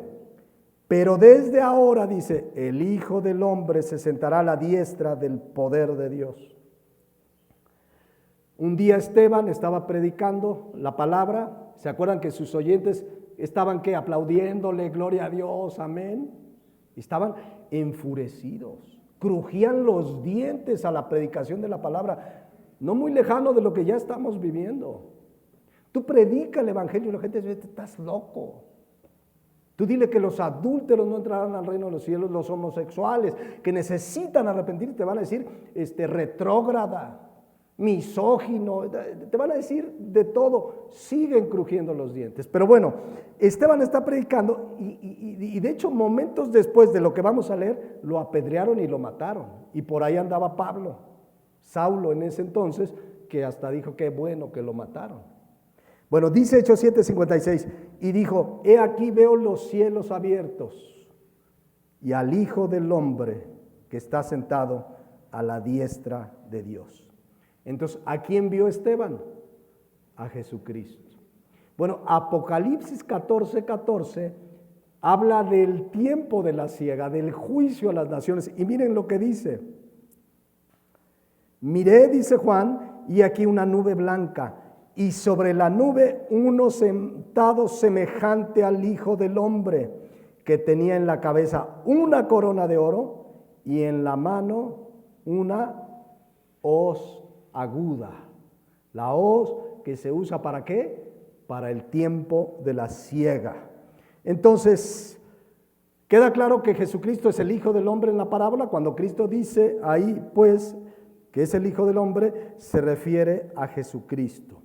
Pero desde ahora, dice, el Hijo del Hombre se sentará a la diestra del poder de Dios. Un día Esteban estaba predicando la palabra. ¿Se acuerdan que sus oyentes estaban ¿qué? Aplaudiéndole, gloria a Dios, amén? Estaban enfurecidos, crujían los dientes a la predicación de la palabra, no muy lejano de lo que ya estamos viviendo. Tú predica el evangelio y la gente dice, estás loco. Tú dile que los adúlteros no entrarán al reino de los cielos, los homosexuales que necesitan arrepentir, te van a decir retrógrada, misógino, te van a decir de todo, siguen crujiendo los dientes. Pero bueno, Esteban está predicando y de hecho momentos después de lo que vamos a leer, lo apedrearon y lo mataron. Y por ahí andaba Pablo, Saulo en ese entonces, que hasta dijo que bueno que lo mataron. Bueno, dice Hechos 7:56, y dijo, he aquí veo los cielos abiertos y al Hijo del Hombre que está sentado a la diestra de Dios. Entonces, ¿a quién vio Esteban? A Jesucristo. Bueno, Apocalipsis 14:14 habla del tiempo de la siega, del juicio a las naciones. Y miren lo que dice. Miré, dice Juan, y aquí una nube blanca, y sobre la nube uno sentado semejante al Hijo del Hombre, que tenía en la cabeza una corona de oro y en la mano una hoz aguda. La hoz que se usa ¿para qué? Para el tiempo de la siega. Entonces, queda claro que Jesucristo es el Hijo del Hombre en la parábola. Cuando Cristo dice ahí, pues, que es el Hijo del Hombre, se refiere a Jesucristo.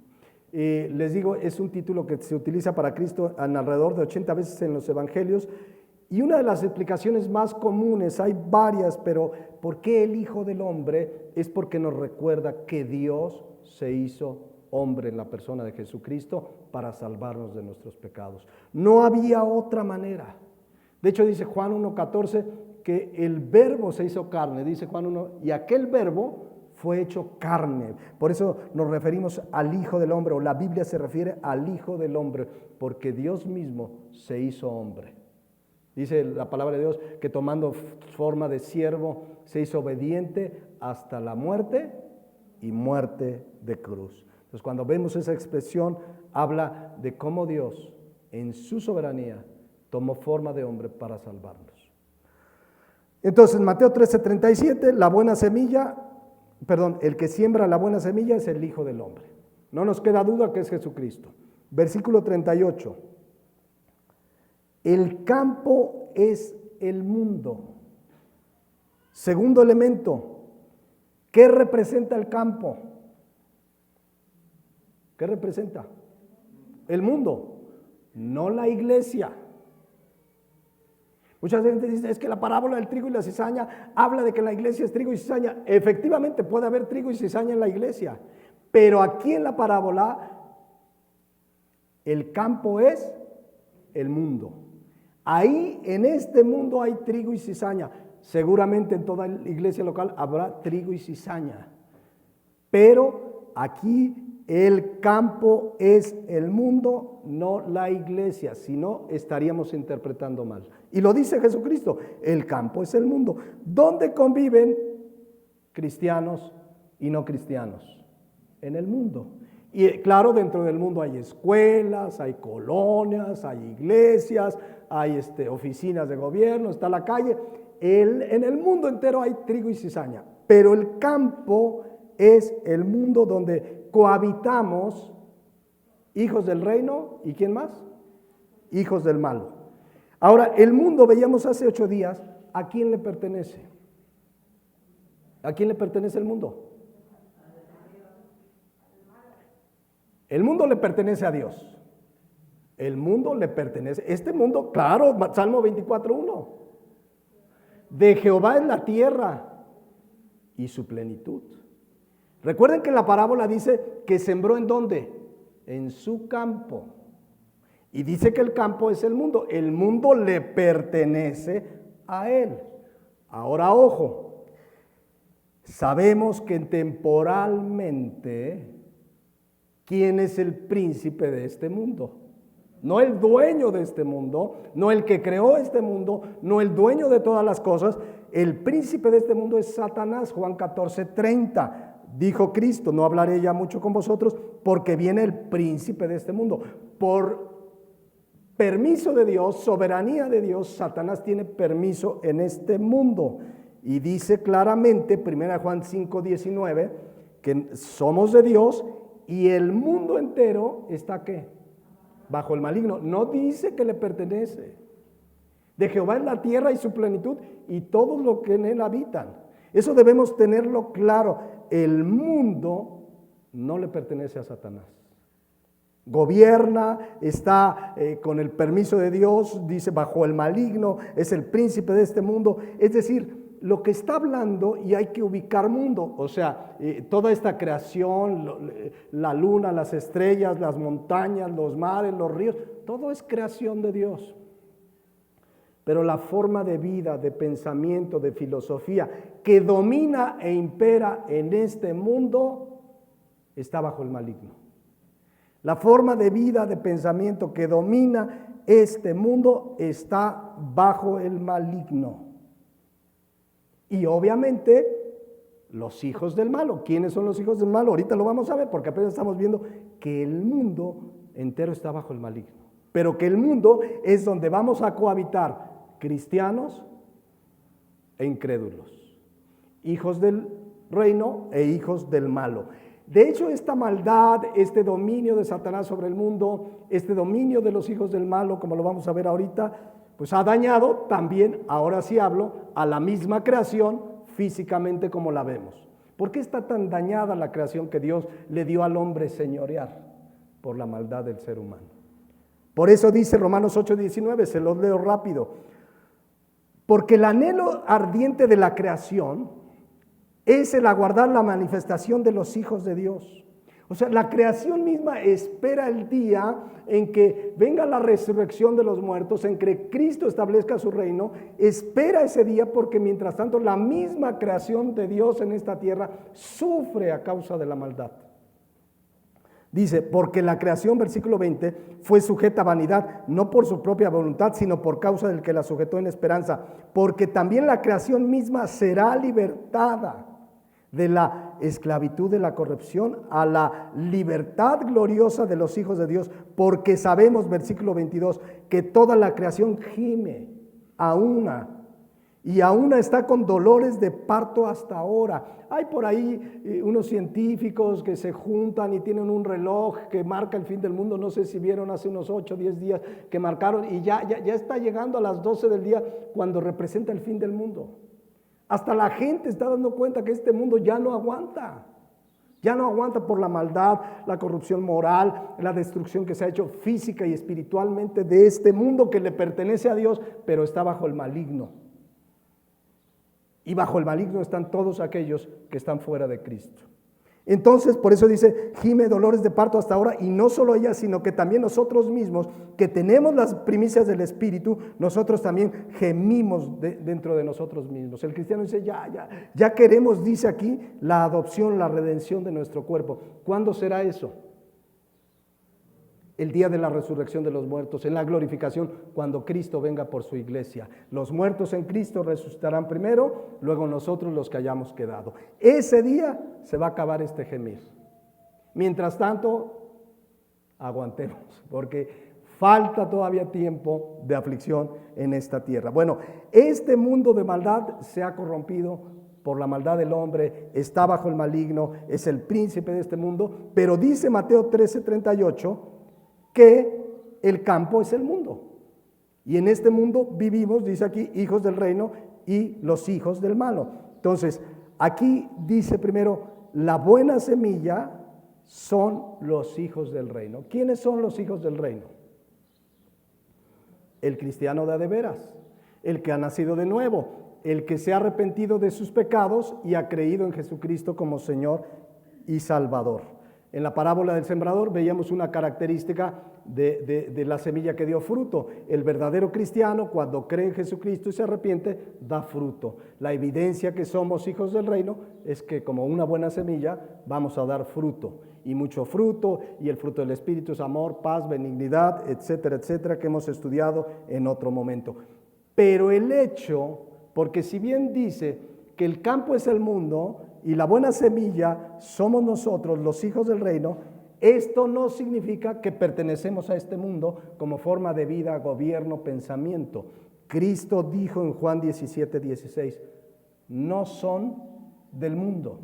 Les digo, es un título que se utiliza para Cristo en alrededor de 80 veces en los evangelios, y una de las explicaciones más comunes, hay varias, pero ¿por qué el Hijo del Hombre? Es porque nos recuerda que Dios se hizo hombre en la persona de Jesucristo para salvarnos de nuestros pecados. No había otra manera. De hecho dice Juan 1:14 que el verbo se hizo carne, dice Juan 1, y aquel verbo fue hecho carne. Por eso nos referimos al Hijo del Hombre, o la Biblia se refiere al Hijo del Hombre, porque Dios mismo se hizo hombre. Dice la palabra de Dios que tomando forma de siervo se hizo obediente hasta la muerte y muerte de cruz. Entonces cuando vemos esa expresión, habla de cómo Dios en su soberanía tomó forma de hombre para salvarnos. Entonces Mateo 13:37, la buena semilla, el que siembra la buena semilla es el Hijo del Hombre. No nos queda duda que es Jesucristo. Versículo 38. El campo es el mundo. Segundo elemento, ¿qué representa el campo? ¿Qué representa? El mundo, no la iglesia. Mucha gente dice, es que la parábola del trigo y la cizaña habla de que la iglesia es trigo y cizaña. Efectivamente puede haber trigo y cizaña en la iglesia, pero aquí en la parábola el campo es el mundo. Ahí en este mundo hay trigo y cizaña. Seguramente en toda iglesia local habrá trigo y cizaña, pero aquí el campo es el mundo, no la iglesia, si no estaríamos interpretando mal. Y lo dice Jesucristo, el campo es el mundo. ¿Dónde conviven cristianos y no cristianos? En el mundo. Y claro, dentro del mundo hay escuelas, hay colonias, hay iglesias, hay oficinas de gobierno, está la calle. en el mundo entero hay trigo y cizaña, pero el campo es el mundo donde cohabitamos hijos del reino y ¿quién más? Hijos del malo. Ahora, el mundo, veíamos hace 8 días, ¿a quién le pertenece? ¿A quién le pertenece el mundo? El mundo le pertenece a Dios. El mundo le pertenece. Este mundo, claro, Salmo 24:1. De Jehová es la tierra y su plenitud. Recuerden que la parábola dice que sembró ¿en dónde? En su campo. Y dice que el campo es el mundo. El mundo le pertenece a él. Ahora, ojo, sabemos que temporalmente, ¿quién es el príncipe de este mundo? No el dueño de este mundo, no el que creó este mundo, no el dueño de todas las cosas. El príncipe de este mundo es Satanás. Juan 14:30. Dijo Cristo, no hablaré ya mucho con vosotros porque viene el príncipe de este mundo. Por permiso de Dios, soberanía de Dios, Satanás tiene permiso en este mundo. Y dice claramente, 1 Juan 5:19, que somos de Dios y el mundo entero está ¿qué? Bajo el maligno. No dice que le pertenece. De Jehová es la tierra y su plenitud y todos los que en él habitan. Eso debemos tenerlo claro. El mundo no le pertenece a Satanás. Gobierna, está con el permiso de Dios, dice bajo el maligno, es el príncipe de este mundo. Es decir, lo que está hablando, y hay que ubicar mundo, o sea, toda esta creación, la luna, las estrellas, las montañas, los mares, los ríos, todo es creación de Dios. Pero la forma de vida, de pensamiento, de filosofía que domina e impera en este mundo está bajo el maligno. La forma de vida, de pensamiento que domina este mundo está bajo el maligno. Y obviamente los hijos del malo. ¿Quiénes son los hijos del malo? Ahorita lo vamos a ver porque apenas estamos viendo que el mundo entero está bajo el maligno. Pero que el mundo es donde vamos a cohabitar cristianos e incrédulos, hijos del reino e hijos del malo. De hecho, esta maldad, este dominio de Satanás sobre el mundo, este dominio de los hijos del malo, como lo vamos a ver ahorita, pues ha dañado también, ahora sí hablo, a la misma creación físicamente como la vemos. ¿Por qué está tan dañada la creación que Dios le dio al hombre señorear? Por la maldad del ser humano. Por eso dice Romanos 8:19, se los leo rápido. Porque el anhelo ardiente de la creación es el aguardar la manifestación de los hijos de Dios. O sea, la creación misma espera el día en que venga la resurrección de los muertos, en que Cristo establezca su reino, espera ese día porque mientras tanto la misma creación de Dios en esta tierra sufre a causa de la maldad. Dice, porque la creación, versículo 20, fue sujeta a vanidad, no por su propia voluntad, sino por causa del que la sujetó en esperanza, porque también la creación misma será libertada de la esclavitud de la corrupción a la libertad gloriosa de los hijos de Dios, porque sabemos, versículo 22, que toda la creación gime a una y aún está con dolores de parto hasta ahora. Hay por ahí unos científicos que se juntan y tienen un reloj que marca el fin del mundo. No sé si vieron hace unos 8 o 10 días que marcaron y ya está llegando a las 12 del día cuando representa el fin del mundo. Hasta la gente está dando cuenta que este mundo ya no aguanta. Ya no aguanta por la maldad, la corrupción moral, la destrucción que se ha hecho física y espiritualmente de este mundo que le pertenece a Dios, pero está bajo el maligno. Y bajo el maligno están todos aquellos que están fuera de Cristo. Entonces, por eso dice, gime dolores de parto hasta ahora, y no solo ella, sino que también nosotros mismos, que tenemos las primicias del Espíritu, nosotros también gemimos dentro de nosotros mismos. El cristiano dice, ya queremos, dice aquí, la adopción, la redención de nuestro cuerpo. ¿Cuándo será eso? El día de la resurrección de los muertos, en la glorificación, cuando Cristo venga por su iglesia. Los muertos en Cristo resucitarán primero, luego nosotros los que hayamos quedado. Ese día se va a acabar este gemir. Mientras tanto, aguantemos, porque Falta todavía tiempo de aflicción en esta tierra. Bueno, este mundo de maldad se ha corrompido por la maldad del hombre, está bajo el maligno, es el príncipe de este mundo, pero dice Mateo 13:38 que el campo es el mundo. Y en este mundo vivimos, dice aquí, hijos del reino y los hijos del malo. Entonces, aquí dice primero, la buena semilla son los hijos del reino. ¿Quiénes son los hijos del reino? El cristiano de veras, el que ha nacido de nuevo, el que se ha arrepentido de sus pecados y ha creído en Jesucristo como Señor y Salvador. En la parábola del sembrador veíamos una característica de la semilla que dio fruto. El verdadero cristiano, cuando cree en Jesucristo y se arrepiente, da fruto. La evidencia que somos hijos del reino es que como una buena semilla vamos a dar fruto. Y mucho fruto, y el fruto del Espíritu es amor, paz, benignidad, etcétera, etcétera, que hemos estudiado en otro momento. Pero el hecho, porque si bien dice que el campo es el mundo y la buena semilla somos nosotros, los hijos del reino, esto no significa que pertenecemos a este mundo como forma de vida, gobierno, pensamiento. Cristo dijo en Juan 17:16, no son del mundo,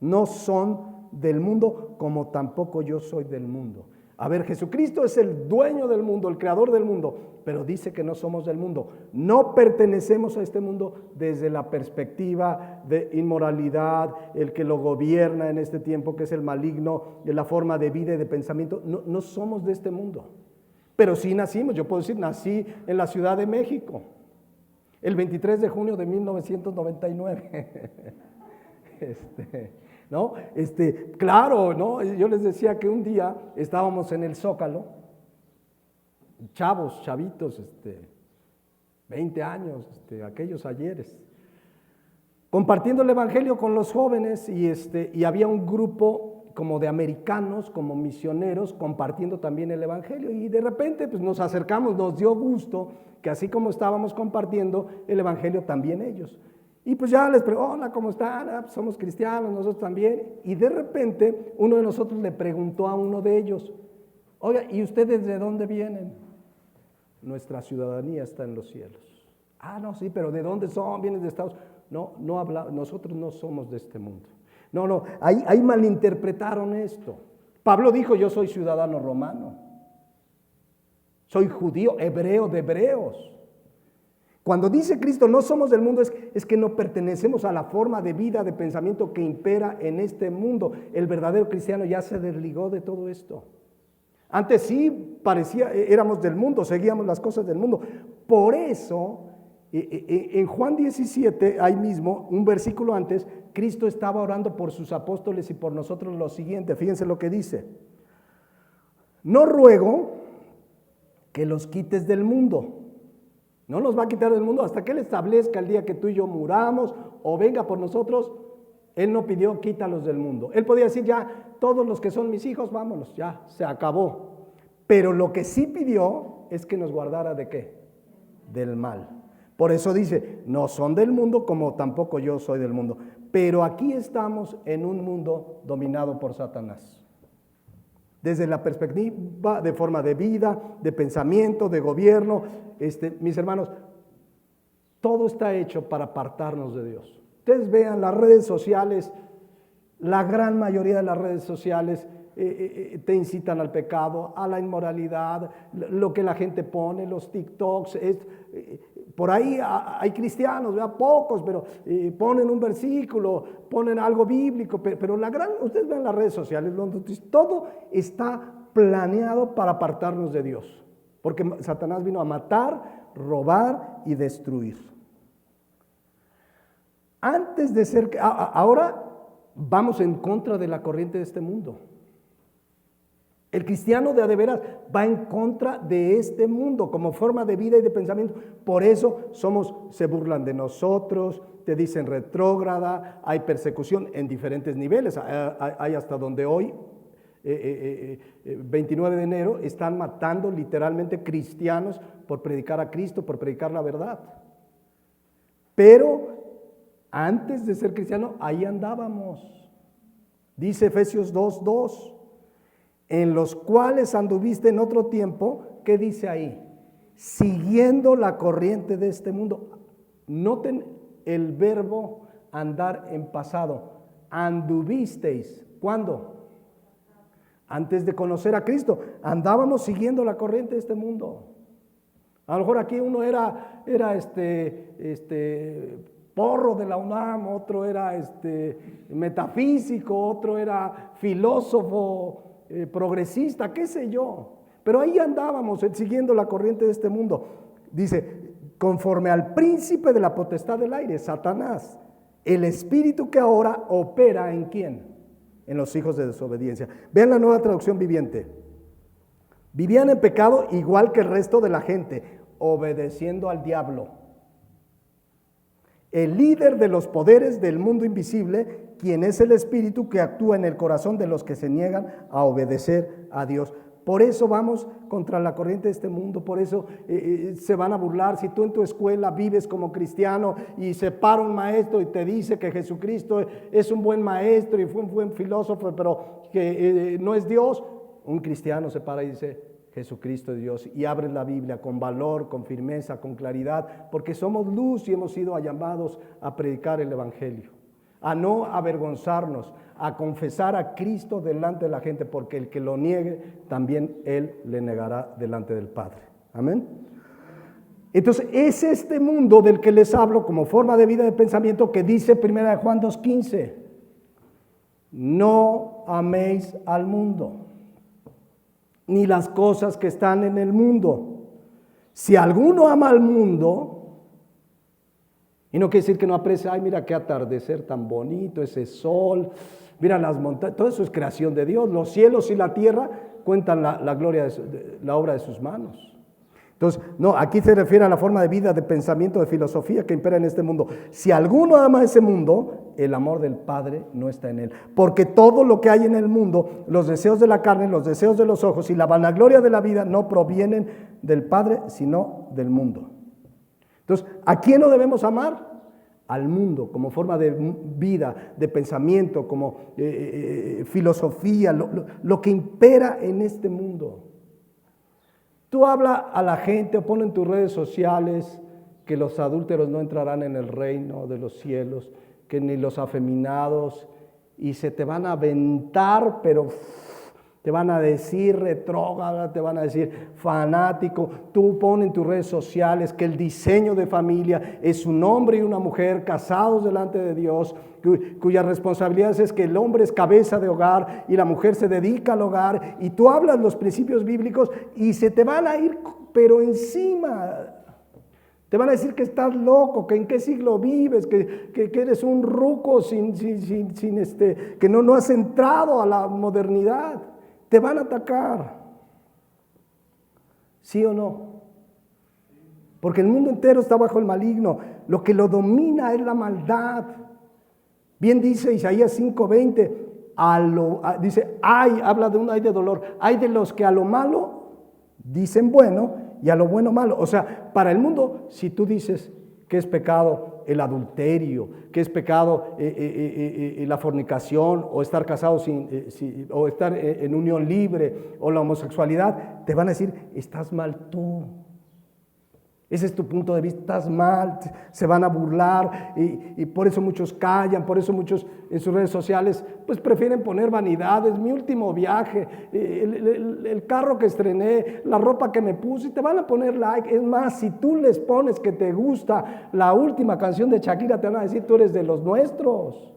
no son del mundo como tampoco yo soy del mundo. A ver, Jesucristo es el dueño del mundo, el creador del mundo, pero dice que no somos del mundo. No pertenecemos a este mundo desde la perspectiva de inmoralidad, el que lo gobierna en este tiempo, que es el maligno, de la forma de vida y de pensamiento. No somos de este mundo, pero sí nacimos. Yo puedo decir, nací en la Ciudad de México, el 23 de junio de 1999. ¿No? Claro, ¿no? Yo les decía que un día estábamos en el Zócalo, chavitos, 20 años, aquellos ayeres, compartiendo el evangelio con los jóvenes y había un grupo como de americanos, como misioneros, compartiendo también el evangelio y de repente pues nos acercamos, nos dio gusto que así como estábamos compartiendo el evangelio también ellos. Y pues ya les pregunto, hola, ¿cómo están? Pues somos cristianos, nosotros también. Y de repente uno de nosotros le preguntó a uno de ellos, oiga, ¿y ustedes de dónde vienen? Nuestra ciudadanía está en los cielos. Ah, no, sí, pero ¿de dónde son? ¿Vienen de Estados Unidos? No, nosotros no somos de este mundo. No, ahí malinterpretaron esto. Pablo dijo, yo soy ciudadano romano. Soy judío, hebreo de hebreos. Cuando dice Cristo no somos del mundo es que no pertenecemos a la forma de vida, de pensamiento que impera en este mundo. El verdadero cristiano ya se desligó de todo esto. Antes sí parecía, éramos del mundo, seguíamos las cosas del mundo. Por eso, en Juan 17, ahí mismo, un versículo antes, Cristo estaba orando por sus apóstoles y por nosotros lo siguiente. Fíjense lo que dice. No ruego que los quites del mundo. No nos va a quitar del mundo hasta que Él establezca el día que tú y yo muramos o venga por nosotros. Él no pidió quítalos del mundo. Él podía decir ya, todos los que son mis hijos, vámonos, ya, se acabó. Pero lo que sí pidió es que nos guardara ¿de qué? Del mal. Por eso dice, no son del mundo como tampoco yo soy del mundo. Pero aquí estamos en un mundo dominado por Satanás. Desde la perspectiva de forma de vida, de pensamiento, de gobierno, mis hermanos, todo está hecho para apartarnos de Dios. Ustedes vean las redes sociales, la gran mayoría de las redes sociales te incitan al pecado, a la inmoralidad, lo que la gente pone, los TikToks, por ahí hay cristianos, ¿verdad? Pocos, pero ponen un versículo, ponen algo bíblico, pero ustedes ven las redes sociales, todo está planeado para apartarnos de Dios, porque Satanás vino a matar, robar y destruir. Antes de ser, ahora vamos en contra de la corriente de este mundo. El cristiano de veras va en contra de este mundo como forma de vida y de pensamiento. Por eso se burlan de nosotros, te dicen retrógrada, hay persecución en diferentes niveles. Hay hasta donde hoy, 29 de enero, están matando literalmente cristianos por predicar a Cristo, por predicar la verdad. Pero antes de ser cristiano, ahí andábamos. Dice Efesios 2:2. en los cuales anduviste en otro tiempo. ¿Qué dice ahí? Siguiendo la corriente de este mundo. Noten el verbo andar en pasado. Anduvisteis. ¿Cuándo? Antes de conocer a Cristo. Andábamos siguiendo la corriente de este mundo. A lo mejor aquí uno era porro de la UNAM, otro era metafísico, otro era filósofo, progresista, qué sé yo. Pero ahí andábamos siguiendo la corriente de este mundo. Dice, conforme al príncipe de la potestad del aire, Satanás, el espíritu que ahora opera ¿en quién? En los hijos de desobediencia. Vean la Nueva Traducción Viviente. Vivían en pecado igual que el resto de la gente, obedeciendo al diablo, el líder de los poderes del mundo invisible, quien es el espíritu que actúa en el corazón de los que se niegan a obedecer a Dios. Por eso vamos contra la corriente de este mundo, por eso se van a burlar. Si tú en tu escuela vives como cristiano y se para un maestro y te dice que Jesucristo es un buen maestro y fue un buen filósofo, pero que no es Dios, un cristiano se para y dice, Jesucristo es Dios, y abres la Biblia con valor, con firmeza, con claridad, porque somos luz y hemos sido llamados a predicar el Evangelio, a no avergonzarnos, a confesar a Cristo delante de la gente, porque el que lo niegue, también Él le negará delante del Padre. Amén. Entonces, es este mundo del que les hablo como forma de vida de pensamiento que dice 1 Juan 2:15, no améis al mundo, ni las cosas que están en el mundo. Si alguno ama al mundo, y no quiere decir que no aprecie, ay, mira qué atardecer tan bonito, ese sol, mira las montañas, todo eso es creación de Dios. Los cielos y la tierra cuentan la gloria de la obra de sus manos. Entonces, no, aquí se refiere a la forma de vida, de pensamiento, de filosofía que impera en este mundo. Si alguno ama ese mundo, el amor del Padre no está en él. Porque todo lo que hay en el mundo, los deseos de la carne, los deseos de los ojos y la vanagloria de la vida no provienen del Padre, sino del mundo. Entonces, ¿a quién no debemos amar? Al mundo, como forma de vida, de pensamiento, como filosofía, lo que impera en este mundo. Tú habla a la gente o pon en tus redes sociales que los adúlteros no entrarán en el reino de los cielos, que ni los afeminados, y se te van a aventar, pero te van a decir retrógrada, te van a decir fanático. Tú pon en tus redes sociales que el diseño de familia es un hombre y una mujer casados delante de Dios, cuya responsabilidad es que el hombre es cabeza de hogar y la mujer se dedica al hogar, y tú hablas los principios bíblicos y se te van a ir pero encima. Te van a decir que estás loco, que en qué siglo vives, que eres un ruco que no has entrado a la modernidad. Te van a atacar. ¿Sí o no? Porque el mundo entero está bajo el maligno. Lo que lo domina es la maldad. Bien dice Isaías 5:20, dice, habla de un ay de dolor. Hay de los que a lo malo dicen bueno y a lo bueno malo. O sea, para el mundo, si tú dices que es pecado el adulterio, que es pecado la fornicación, o estar casado o estar en unión libre, o la homosexualidad, te van a decir, estás mal tú. Ese es tu punto de vista, estás mal, se van a burlar, y por eso muchos callan, por eso muchos en sus redes sociales pues prefieren poner vanidades, mi último viaje, el carro que estrené, la ropa que me puse, y te van a poner like. Es más, si tú les pones que te gusta la última canción de Shakira, te van a decir, tú eres de los nuestros.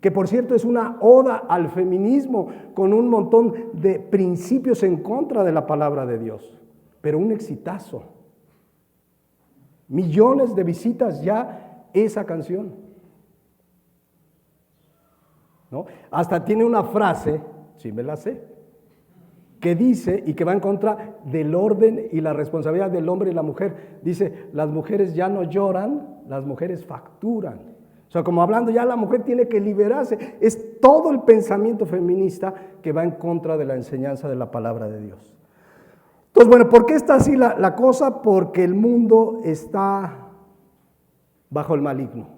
Que por cierto es una oda al feminismo con un montón de principios en contra de la palabra de Dios, pero un exitazo. Millones de visitas ya esa canción, ¿no? Hasta tiene una frase, sí me la sé, que dice y que va en contra del orden y la responsabilidad del hombre y la mujer. Dice, las mujeres ya no lloran, las mujeres facturan. O sea, como hablando, ya la mujer tiene que liberarse. Es todo el pensamiento feminista que va en contra de la enseñanza de la palabra de Dios. Entonces, bueno, ¿por qué está así la cosa? Porque el mundo está bajo el maligno.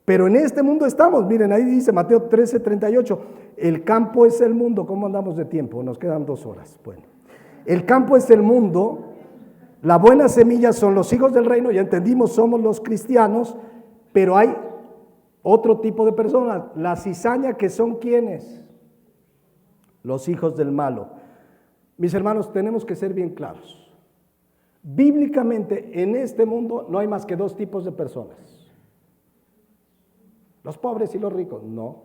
Pero en este mundo estamos. Miren, ahí dice Mateo 13:38. El campo es el mundo. ¿Cómo andamos de tiempo? Nos quedan 2 horas. Bueno, el campo es el mundo. La buena semilla son los hijos del reino. Ya entendimos, somos los cristianos. Pero hay otro tipo de personas. La cizaña, que son ¿quiénes? Los hijos del malo. Mis hermanos, tenemos que ser bien claros. Bíblicamente, en este mundo no hay más que 2 tipos de personas. Los pobres y los ricos, no.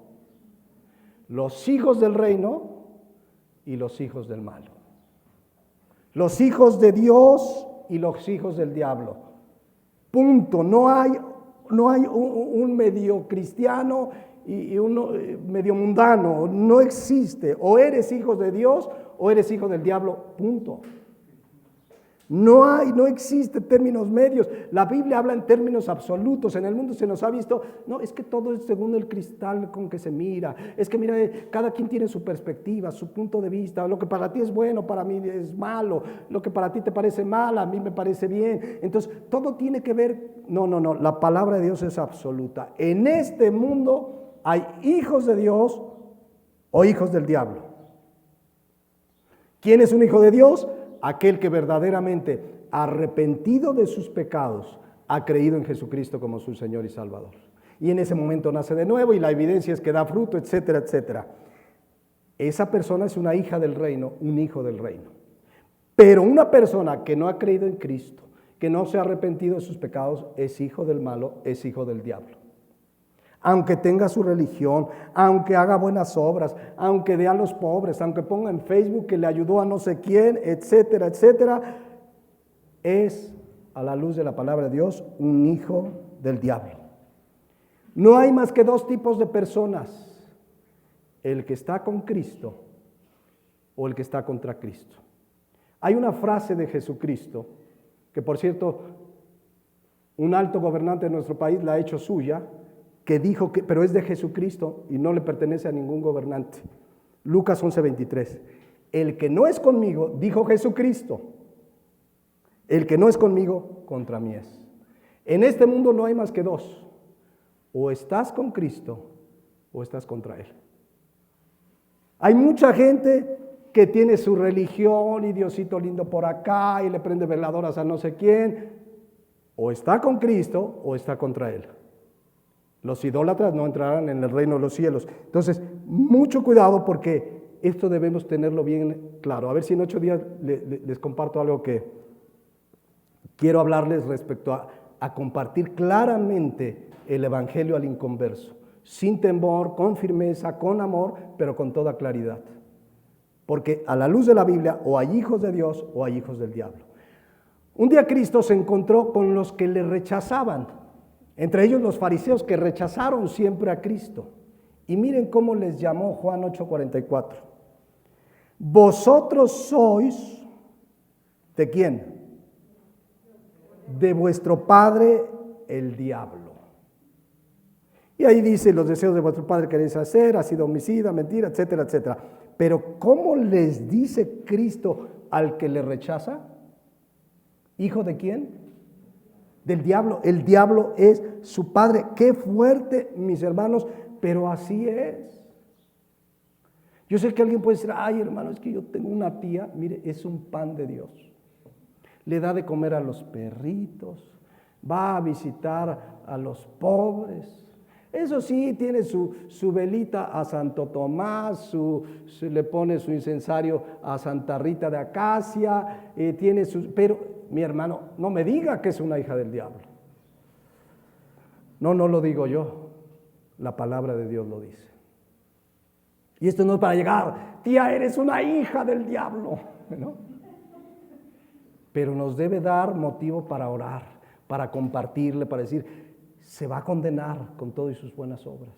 Los hijos del reino y los hijos del malo. Los hijos de Dios y los hijos del diablo. Punto. No hay un medio cristiano y uno medio mundano. No existe. O eres hijo de Dios o eres hijo del diablo. Punto. No existe términos medios. La Biblia habla en términos absolutos. En el mundo se nos ha visto, no, es que todo es según el cristal con que se mira. Es que mira, cada quien tiene su perspectiva, su punto de vista. Lo que para ti es bueno, para mí es malo. Lo que para ti te parece mal, a mí me parece bien. Entonces, todo tiene que ver. No. La palabra de Dios es absoluta. En este mundo hay hijos de Dios o hijos del diablo. ¿Quién es un hijo de Dios? Aquel que verdaderamente, arrepentido de sus pecados, ha creído en Jesucristo como su Señor y Salvador. Y en ese momento nace de nuevo y la evidencia es que da fruto, etcétera, etcétera. Esa persona es una hija del reino, un hijo del reino. Pero una persona que no ha creído en Cristo, que no se ha arrepentido de sus pecados, es hijo del malo, es hijo del diablo. Aunque tenga su religión, aunque haga buenas obras, aunque dé a los pobres, aunque ponga en Facebook que le ayudó a no sé quién, etcétera, etcétera, es, a la luz de la palabra de Dios, un hijo del diablo. No hay más que 2 tipos de personas: el que está con Cristo o el que está contra Cristo. Hay una frase de Jesucristo, que por cierto, un alto gobernante de nuestro país la ha hecho suya, que dijo que, pero es de Jesucristo y no le pertenece a ningún gobernante. Lucas 11:23. El que no es conmigo, dijo Jesucristo, el que no es conmigo, contra mí es. En este mundo no hay más que 2. O estás con Cristo o estás contra Él. Hay mucha gente que tiene su religión y Diosito lindo por acá y le prende veladoras a no sé quién. O está con Cristo o está contra Él. Los idólatras no entrarán en el reino de los cielos. Entonces, mucho cuidado, porque esto debemos tenerlo bien claro. A ver si en 8 días les comparto algo que quiero hablarles respecto a compartir claramente el evangelio al inconverso. Sin temor, con firmeza, con amor, pero con toda claridad. Porque a la luz de la Biblia, o hay hijos de Dios o hay hijos del diablo. Un día Cristo se encontró con los que le rechazaban. Entre ellos los fariseos, que rechazaron siempre a Cristo. Y miren cómo les llamó Juan 8:44. Vosotros sois, ¿de quién? De vuestro padre el diablo. Y ahí dice: los deseos de vuestro padre queréis hacer, ha sido homicida, mentira, etcétera, etcétera. Pero ¿cómo les dice Cristo al que le rechaza? ¿Hijo de quién? Del diablo. El diablo es su padre. Qué fuerte, mis hermanos, pero así es. Yo sé que alguien puede decir: ay, hermano, es que yo tengo una tía. Mire, es un pan de Dios. Le da de comer a los perritos, va a visitar a los pobres. Eso sí, tiene su velita a Santo Tomás, le pone su incensario a Santa Rita de Acacia, pero mi hermano, no me diga que es una hija del diablo. No lo digo yo, la palabra de Dios lo dice. Y esto no es para llegar: tía, eres una hija del diablo, ¿no? Pero nos debe dar motivo para orar, para compartirle, para decir: se va a condenar con todo y sus buenas obras.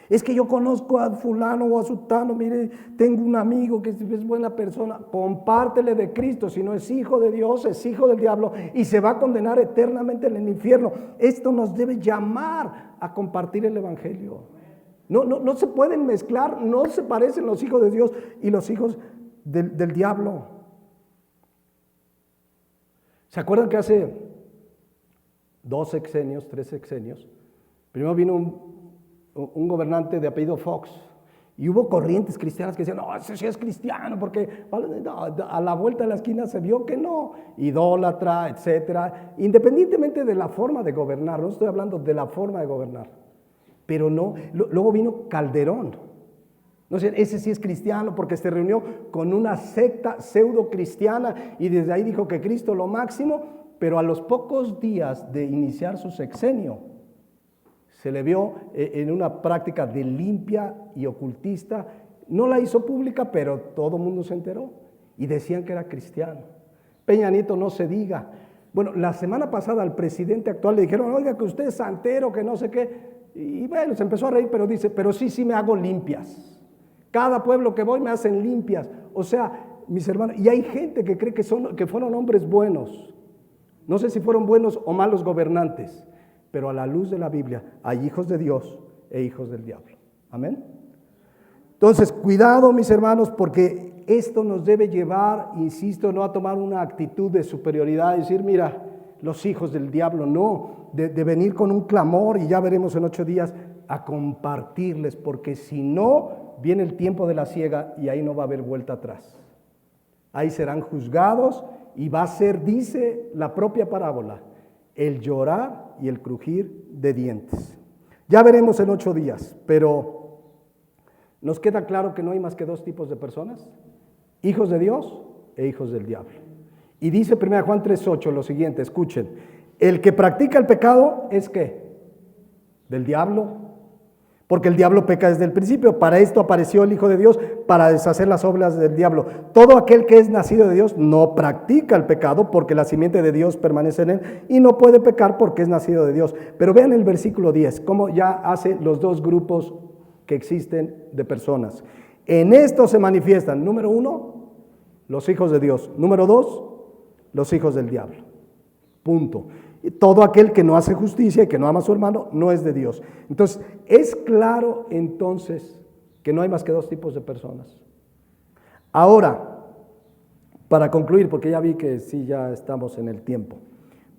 Es que yo conozco a fulano o a sutano, mire, tengo un amigo que es buena persona. Compártele de Cristo. Si no es hijo de Dios, es hijo del diablo y se va a condenar eternamente en el infierno. Esto nos debe llamar a compartir el evangelio. No se pueden mezclar, no se parecen los hijos de Dios y los hijos del diablo. ¿Se acuerdan que hace 2 sexenios, 3 sexenios, Primero vino un gobernante de apellido Fox y hubo corrientes cristianas que decían, no, ese sí es cristiano, porque a la vuelta de la esquina se vio que no, idólatra, etcétera, independientemente de la forma de gobernar, no estoy hablando de la forma de gobernar, pero no, luego vino Calderón, no sé, ese sí es cristiano porque se reunió con una secta pseudo cristiana y desde ahí dijo que Cristo lo máximo, pero a los pocos días de iniciar su sexenio, se le vio en una práctica de limpia y ocultista. No la hizo pública, pero todo el mundo se enteró y decían que era cristiano. Peña Nieto no se diga. Bueno, la semana pasada al presidente actual le dijeron, oiga, que usted es santero, que no sé qué. Y bueno, se empezó a reír, pero dice, pero sí me hago limpias. Cada pueblo que voy me hacen limpias. O sea, mis hermanos, y hay gente que cree que fueron hombres buenos. No sé si fueron buenos o malos gobernantes. Pero a la luz de la Biblia hay hijos de Dios e hijos del diablo. Amén. Entonces, cuidado, mis hermanos, porque esto nos debe llevar, insisto, no a tomar una actitud de superioridad y decir, mira, los hijos del diablo, no, de venir con un clamor, y ya veremos en 8 días, a compartirles, porque si no, viene el tiempo de la siega y ahí no va a haber vuelta atrás. Ahí serán juzgados y va a ser, dice la propia parábola, el llorar y el crujir de dientes. Ya veremos en 8 días, pero nos queda claro que no hay más que 2 tipos de personas, hijos de Dios e hijos del diablo. Y dice 1 Juan 3:8 lo siguiente, escuchen, el que practica el pecado es ¿qué? Del diablo, porque el diablo peca desde el principio. Para esto apareció el Hijo de Dios, para deshacer las obras del diablo. Todo aquel que es nacido de Dios no practica el pecado, porque la simiente de Dios permanece en él, y no puede pecar porque es nacido de Dios. Pero vean el versículo 10, cómo ya hace los 2 grupos que existen de personas. En esto se manifiestan, número 1, los hijos de Dios. Número 2, los hijos del diablo. Punto. Y todo aquel que no hace justicia y que no ama a su hermano no es de Dios. Entonces, es claro entonces que no hay más que 2 tipos de personas. Ahora, para concluir, porque ya vi que sí, ya estamos en el tiempo.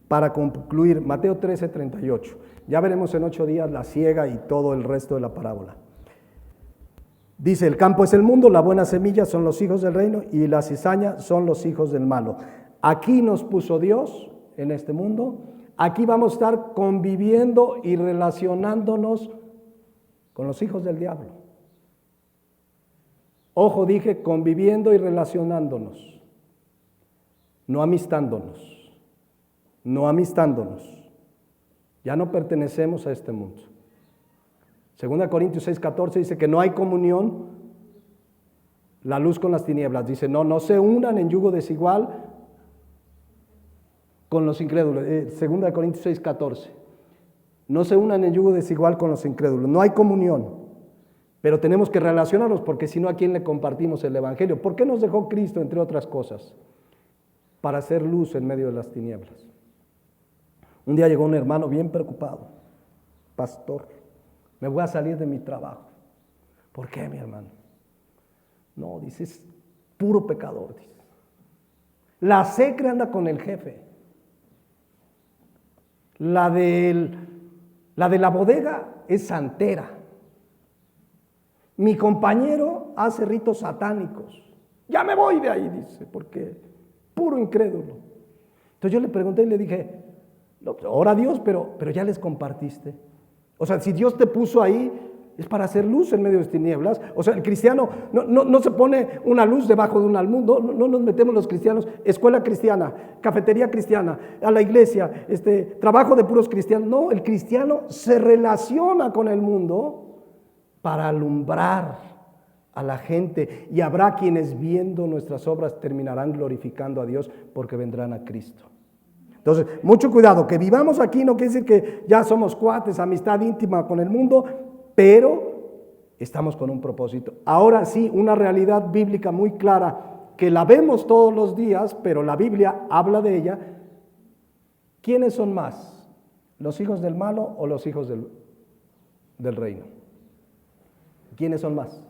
Para concluir, Mateo 13:38. Ya veremos en 8 días la siega y todo el resto de la parábola. Dice, el campo es el mundo, la buena semilla son los hijos del reino y la cizaña son los hijos del malo. Aquí nos puso Dios en este mundo. Aquí vamos a estar conviviendo y relacionándonos con los hijos del diablo. Ojo, dije conviviendo y relacionándonos, no amistándonos, no amistándonos. Ya no pertenecemos a este mundo. 2 Corintios 6:14 dice que no hay comunión, la luz con las tinieblas. Dice, no se unan en yugo desigual con los incrédulos. 2 Corintios 6:14. No se unan en yugo desigual con los incrédulos. No hay comunión. Pero tenemos que relacionarnos, porque si no, ¿a quién le compartimos el evangelio? ¿Por qué nos dejó Cristo, entre otras cosas? Para hacer luz en medio de las tinieblas. Un día llegó un hermano bien preocupado. Pastor, me voy a salir de mi trabajo. ¿Por qué, mi hermano? No, dice, es puro pecador, dice. La secre anda con el jefe. La de la bodega es santera. Mi compañero hace ritos satánicos. Ya me voy de ahí, dice, porque puro incrédulo. Entonces yo le pregunté y le dije, ora a Dios, pero ya les compartiste. O sea, si Dios te puso ahí, es para hacer luz en medio de las tinieblas. O sea, el cristiano no se pone una luz debajo de un almud. No nos metemos los cristianos, escuela cristiana, cafetería cristiana, a la iglesia, trabajo de puros cristianos. No, el cristiano se relaciona con el mundo para alumbrar a la gente, y habrá quienes viendo nuestras obras terminarán glorificando a Dios porque vendrán a Cristo. Entonces, mucho cuidado, que vivamos aquí no quiere decir que ya somos cuates, amistad íntima con el mundo, pero estamos con un propósito. Ahora sí, una realidad bíblica muy clara, que la vemos todos los días, pero la Biblia habla de ella. ¿Quiénes son más? ¿Los hijos del malo o los hijos del reino? ¿Quiénes son más?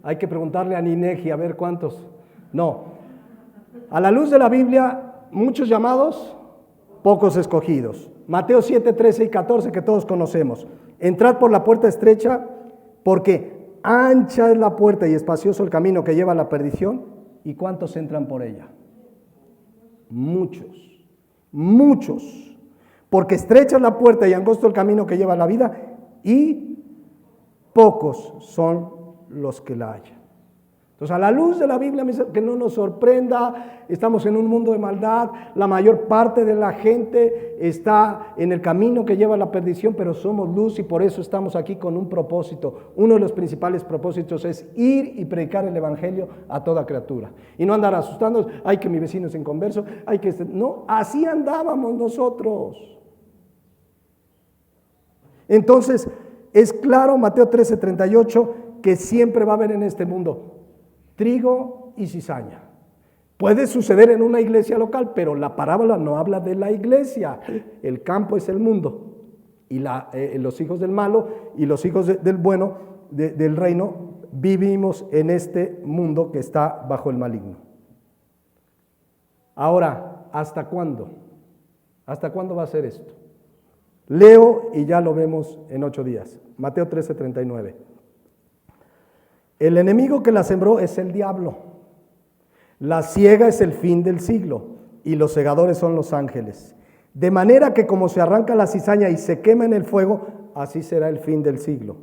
Hay que preguntarle a Ninegi a ver cuántos. No. A la luz de la Biblia, muchos llamados, pocos escogidos. Mateo 7, 13 y 14 que todos conocemos. Entrad por la puerta estrecha, porque ancha es la puerta y espacioso el camino que lleva a la perdición. ¿Y cuántos entran por ella? Muchos, muchos. Porque estrecha es la puerta y angosto el camino que lleva a la vida, y pocos son los que la hallan. Entonces, a la luz de la Biblia, que no nos sorprenda, estamos en un mundo de maldad, la mayor parte de la gente está en el camino que lleva a la perdición, pero somos luz y por eso estamos aquí con un propósito. Uno de los principales propósitos es ir y predicar el evangelio a toda criatura. Y no andar asustándonos, ay que mi vecino es inconverso, ay que no, así andábamos nosotros. Entonces, es claro, Mateo 13:38, que siempre va a haber en este mundo trigo y cizaña. Puede suceder en una iglesia local, pero la parábola no habla de la iglesia. El campo es el mundo. Y los hijos del malo y los hijos del bueno, del reino, vivimos en este mundo que está bajo el maligno. Ahora, ¿hasta cuándo? ¿Hasta cuándo va a ser esto? Leo y ya lo vemos en 8 días. Mateo 13:39. El enemigo que la sembró es el diablo. La siega es el fin del siglo y los segadores son los ángeles. De manera que como se arranca la cizaña y se quema en el fuego, así será el fin del siglo.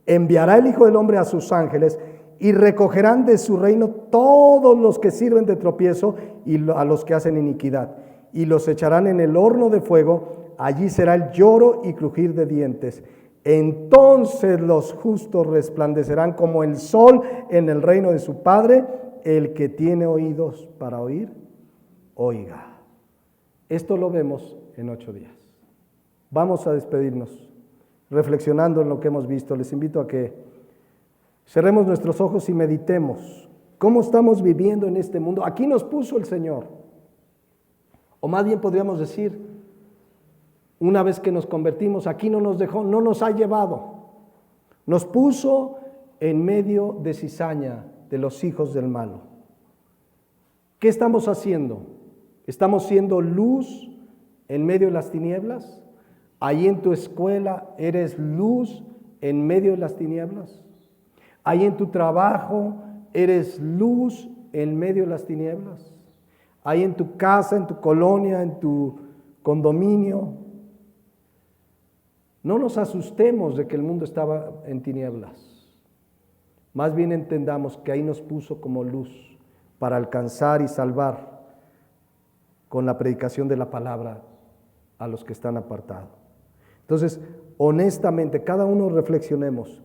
Enviará el Hijo del Hombre a sus ángeles y recogerán de su reino todos los que sirven de tropiezo y a los que hacen iniquidad, y los echarán en el horno de fuego. Allí será el lloro y crujir de dientes. Entonces los justos resplandecerán como el sol en el reino de su Padre. El que tiene oídos para oír, oiga. Esto lo vemos en 8 días. Vamos a despedirnos reflexionando en lo que hemos visto. Les invito a que cerremos nuestros ojos y meditemos cómo estamos viviendo en este mundo. Aquí nos puso el Señor. O más bien podríamos decir, una vez que nos convertimos, aquí no nos dejó, no nos ha llevado. Nos puso en medio de cizaña de los hijos del malo. ¿Qué estamos haciendo? ¿Estamos siendo luz en medio de las tinieblas? ¿Ahí en tu escuela eres luz en medio de las tinieblas? ¿Ahí en tu trabajo eres luz en medio de las tinieblas? ¿Ahí en tu casa, en tu colonia, en tu condominio? No nos asustemos de que el mundo estaba en tinieblas. Más bien entendamos que ahí nos puso como luz para alcanzar y salvar con la predicación de la palabra a los que están apartados. Entonces, honestamente, cada uno reflexionemos.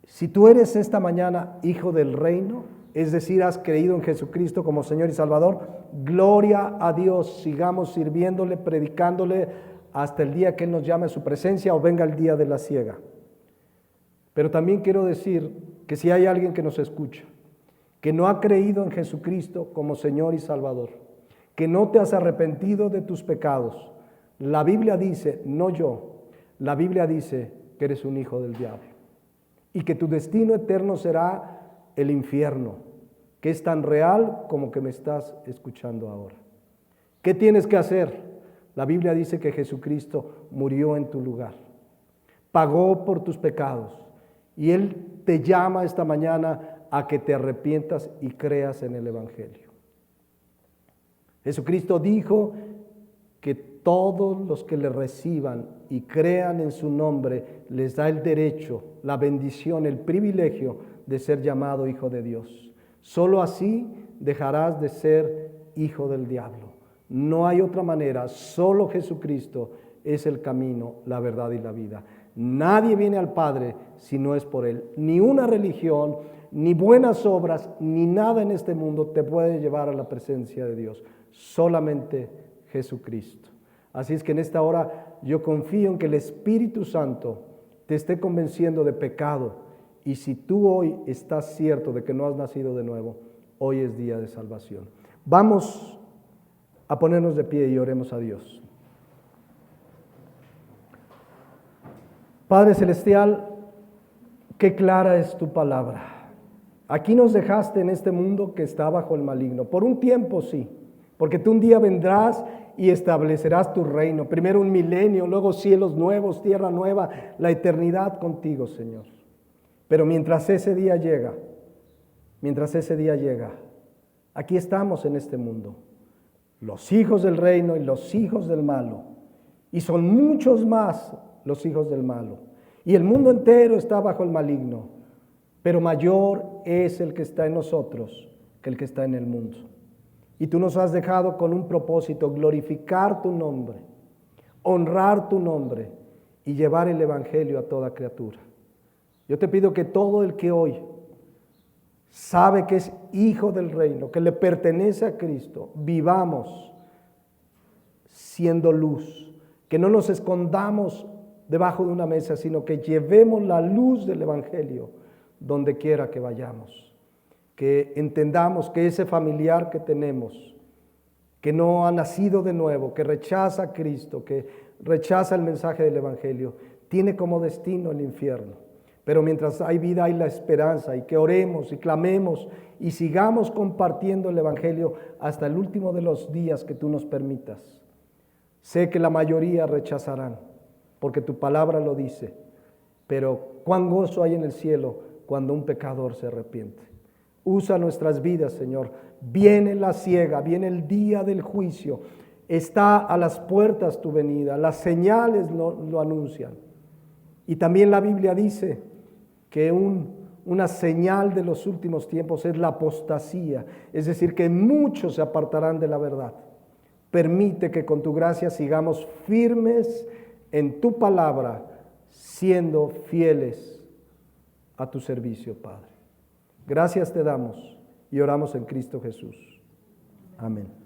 Si tú eres esta mañana hijo del reino, es decir, has creído en Jesucristo como Señor y Salvador, gloria a Dios, sigamos sirviéndole, predicándole hasta el día que Él nos llame a su presencia o venga el día de la siega. Pero también quiero decir que si hay alguien que nos escucha, que no ha creído en Jesucristo como Señor y Salvador, que no te has arrepentido de tus pecados, la Biblia dice, no yo, la Biblia dice que eres un hijo del diablo y que tu destino eterno será el infierno, que es tan real como que me estás escuchando ahora. ¿Qué tienes que hacer? La Biblia dice que Jesucristo murió en tu lugar, pagó por tus pecados y Él te llama esta mañana a que te arrepientas y creas en el Evangelio. Jesucristo dijo que todos los que le reciban y crean en su nombre les da el derecho, la bendición, el privilegio de ser llamado hijo de Dios. Solo así dejarás de ser hijo del diablo. No hay otra manera, solo Jesucristo es el camino, la verdad y la vida. Nadie viene al Padre si no es por Él. Ni una religión, ni buenas obras, ni nada en este mundo te puede llevar a la presencia de Dios. Solamente Jesucristo. Así es que en esta hora yo confío en que el Espíritu Santo te esté convenciendo de pecado. Y si tú hoy estás cierto de que no has nacido de nuevo, hoy es día de salvación. Vamos a ponernos de pie y oremos a Dios. Padre Celestial, qué clara es tu palabra. Aquí nos dejaste en este mundo que está bajo el maligno. Por un tiempo sí, porque tú un día vendrás y establecerás tu reino. Primero un milenio, luego cielos nuevos, tierra nueva, la eternidad contigo, Señor. Pero mientras ese día llega, aquí estamos en este mundo, los hijos del reino y los hijos del malo. Y son muchos más los hijos del malo. Y el mundo entero está bajo el maligno. Pero mayor es el que está en nosotros que el que está en el mundo. Y tú nos has dejado con un propósito: glorificar tu nombre, honrar tu nombre y llevar el evangelio a toda criatura. Yo te pido que todo el que hoy sabe que es hijo del reino, que le pertenece a Cristo, vivamos siendo luz, que no nos escondamos debajo de una mesa, sino que llevemos la luz del evangelio donde quiera que vayamos. Que entendamos que ese familiar que tenemos, que no ha nacido de nuevo, que rechaza a Cristo, que rechaza el mensaje del evangelio, tiene como destino el infierno. Pero mientras hay vida hay la esperanza, y que oremos y clamemos y sigamos compartiendo el evangelio hasta el último de los días que tú nos permitas. Sé que la mayoría rechazarán, porque tu palabra lo dice, pero cuán gozo hay en el cielo cuando un pecador se arrepiente. Usa nuestras vidas, Señor. Viene la siega, viene el día del juicio. Está a las puertas tu venida, las señales lo anuncian. Y también la Biblia dice que una señal de los últimos tiempos es la apostasía, es decir, que muchos se apartarán de la verdad. Permite que con tu gracia sigamos firmes en tu palabra, siendo fieles a tu servicio, Padre. Gracias te damos y oramos en Cristo Jesús. Amén.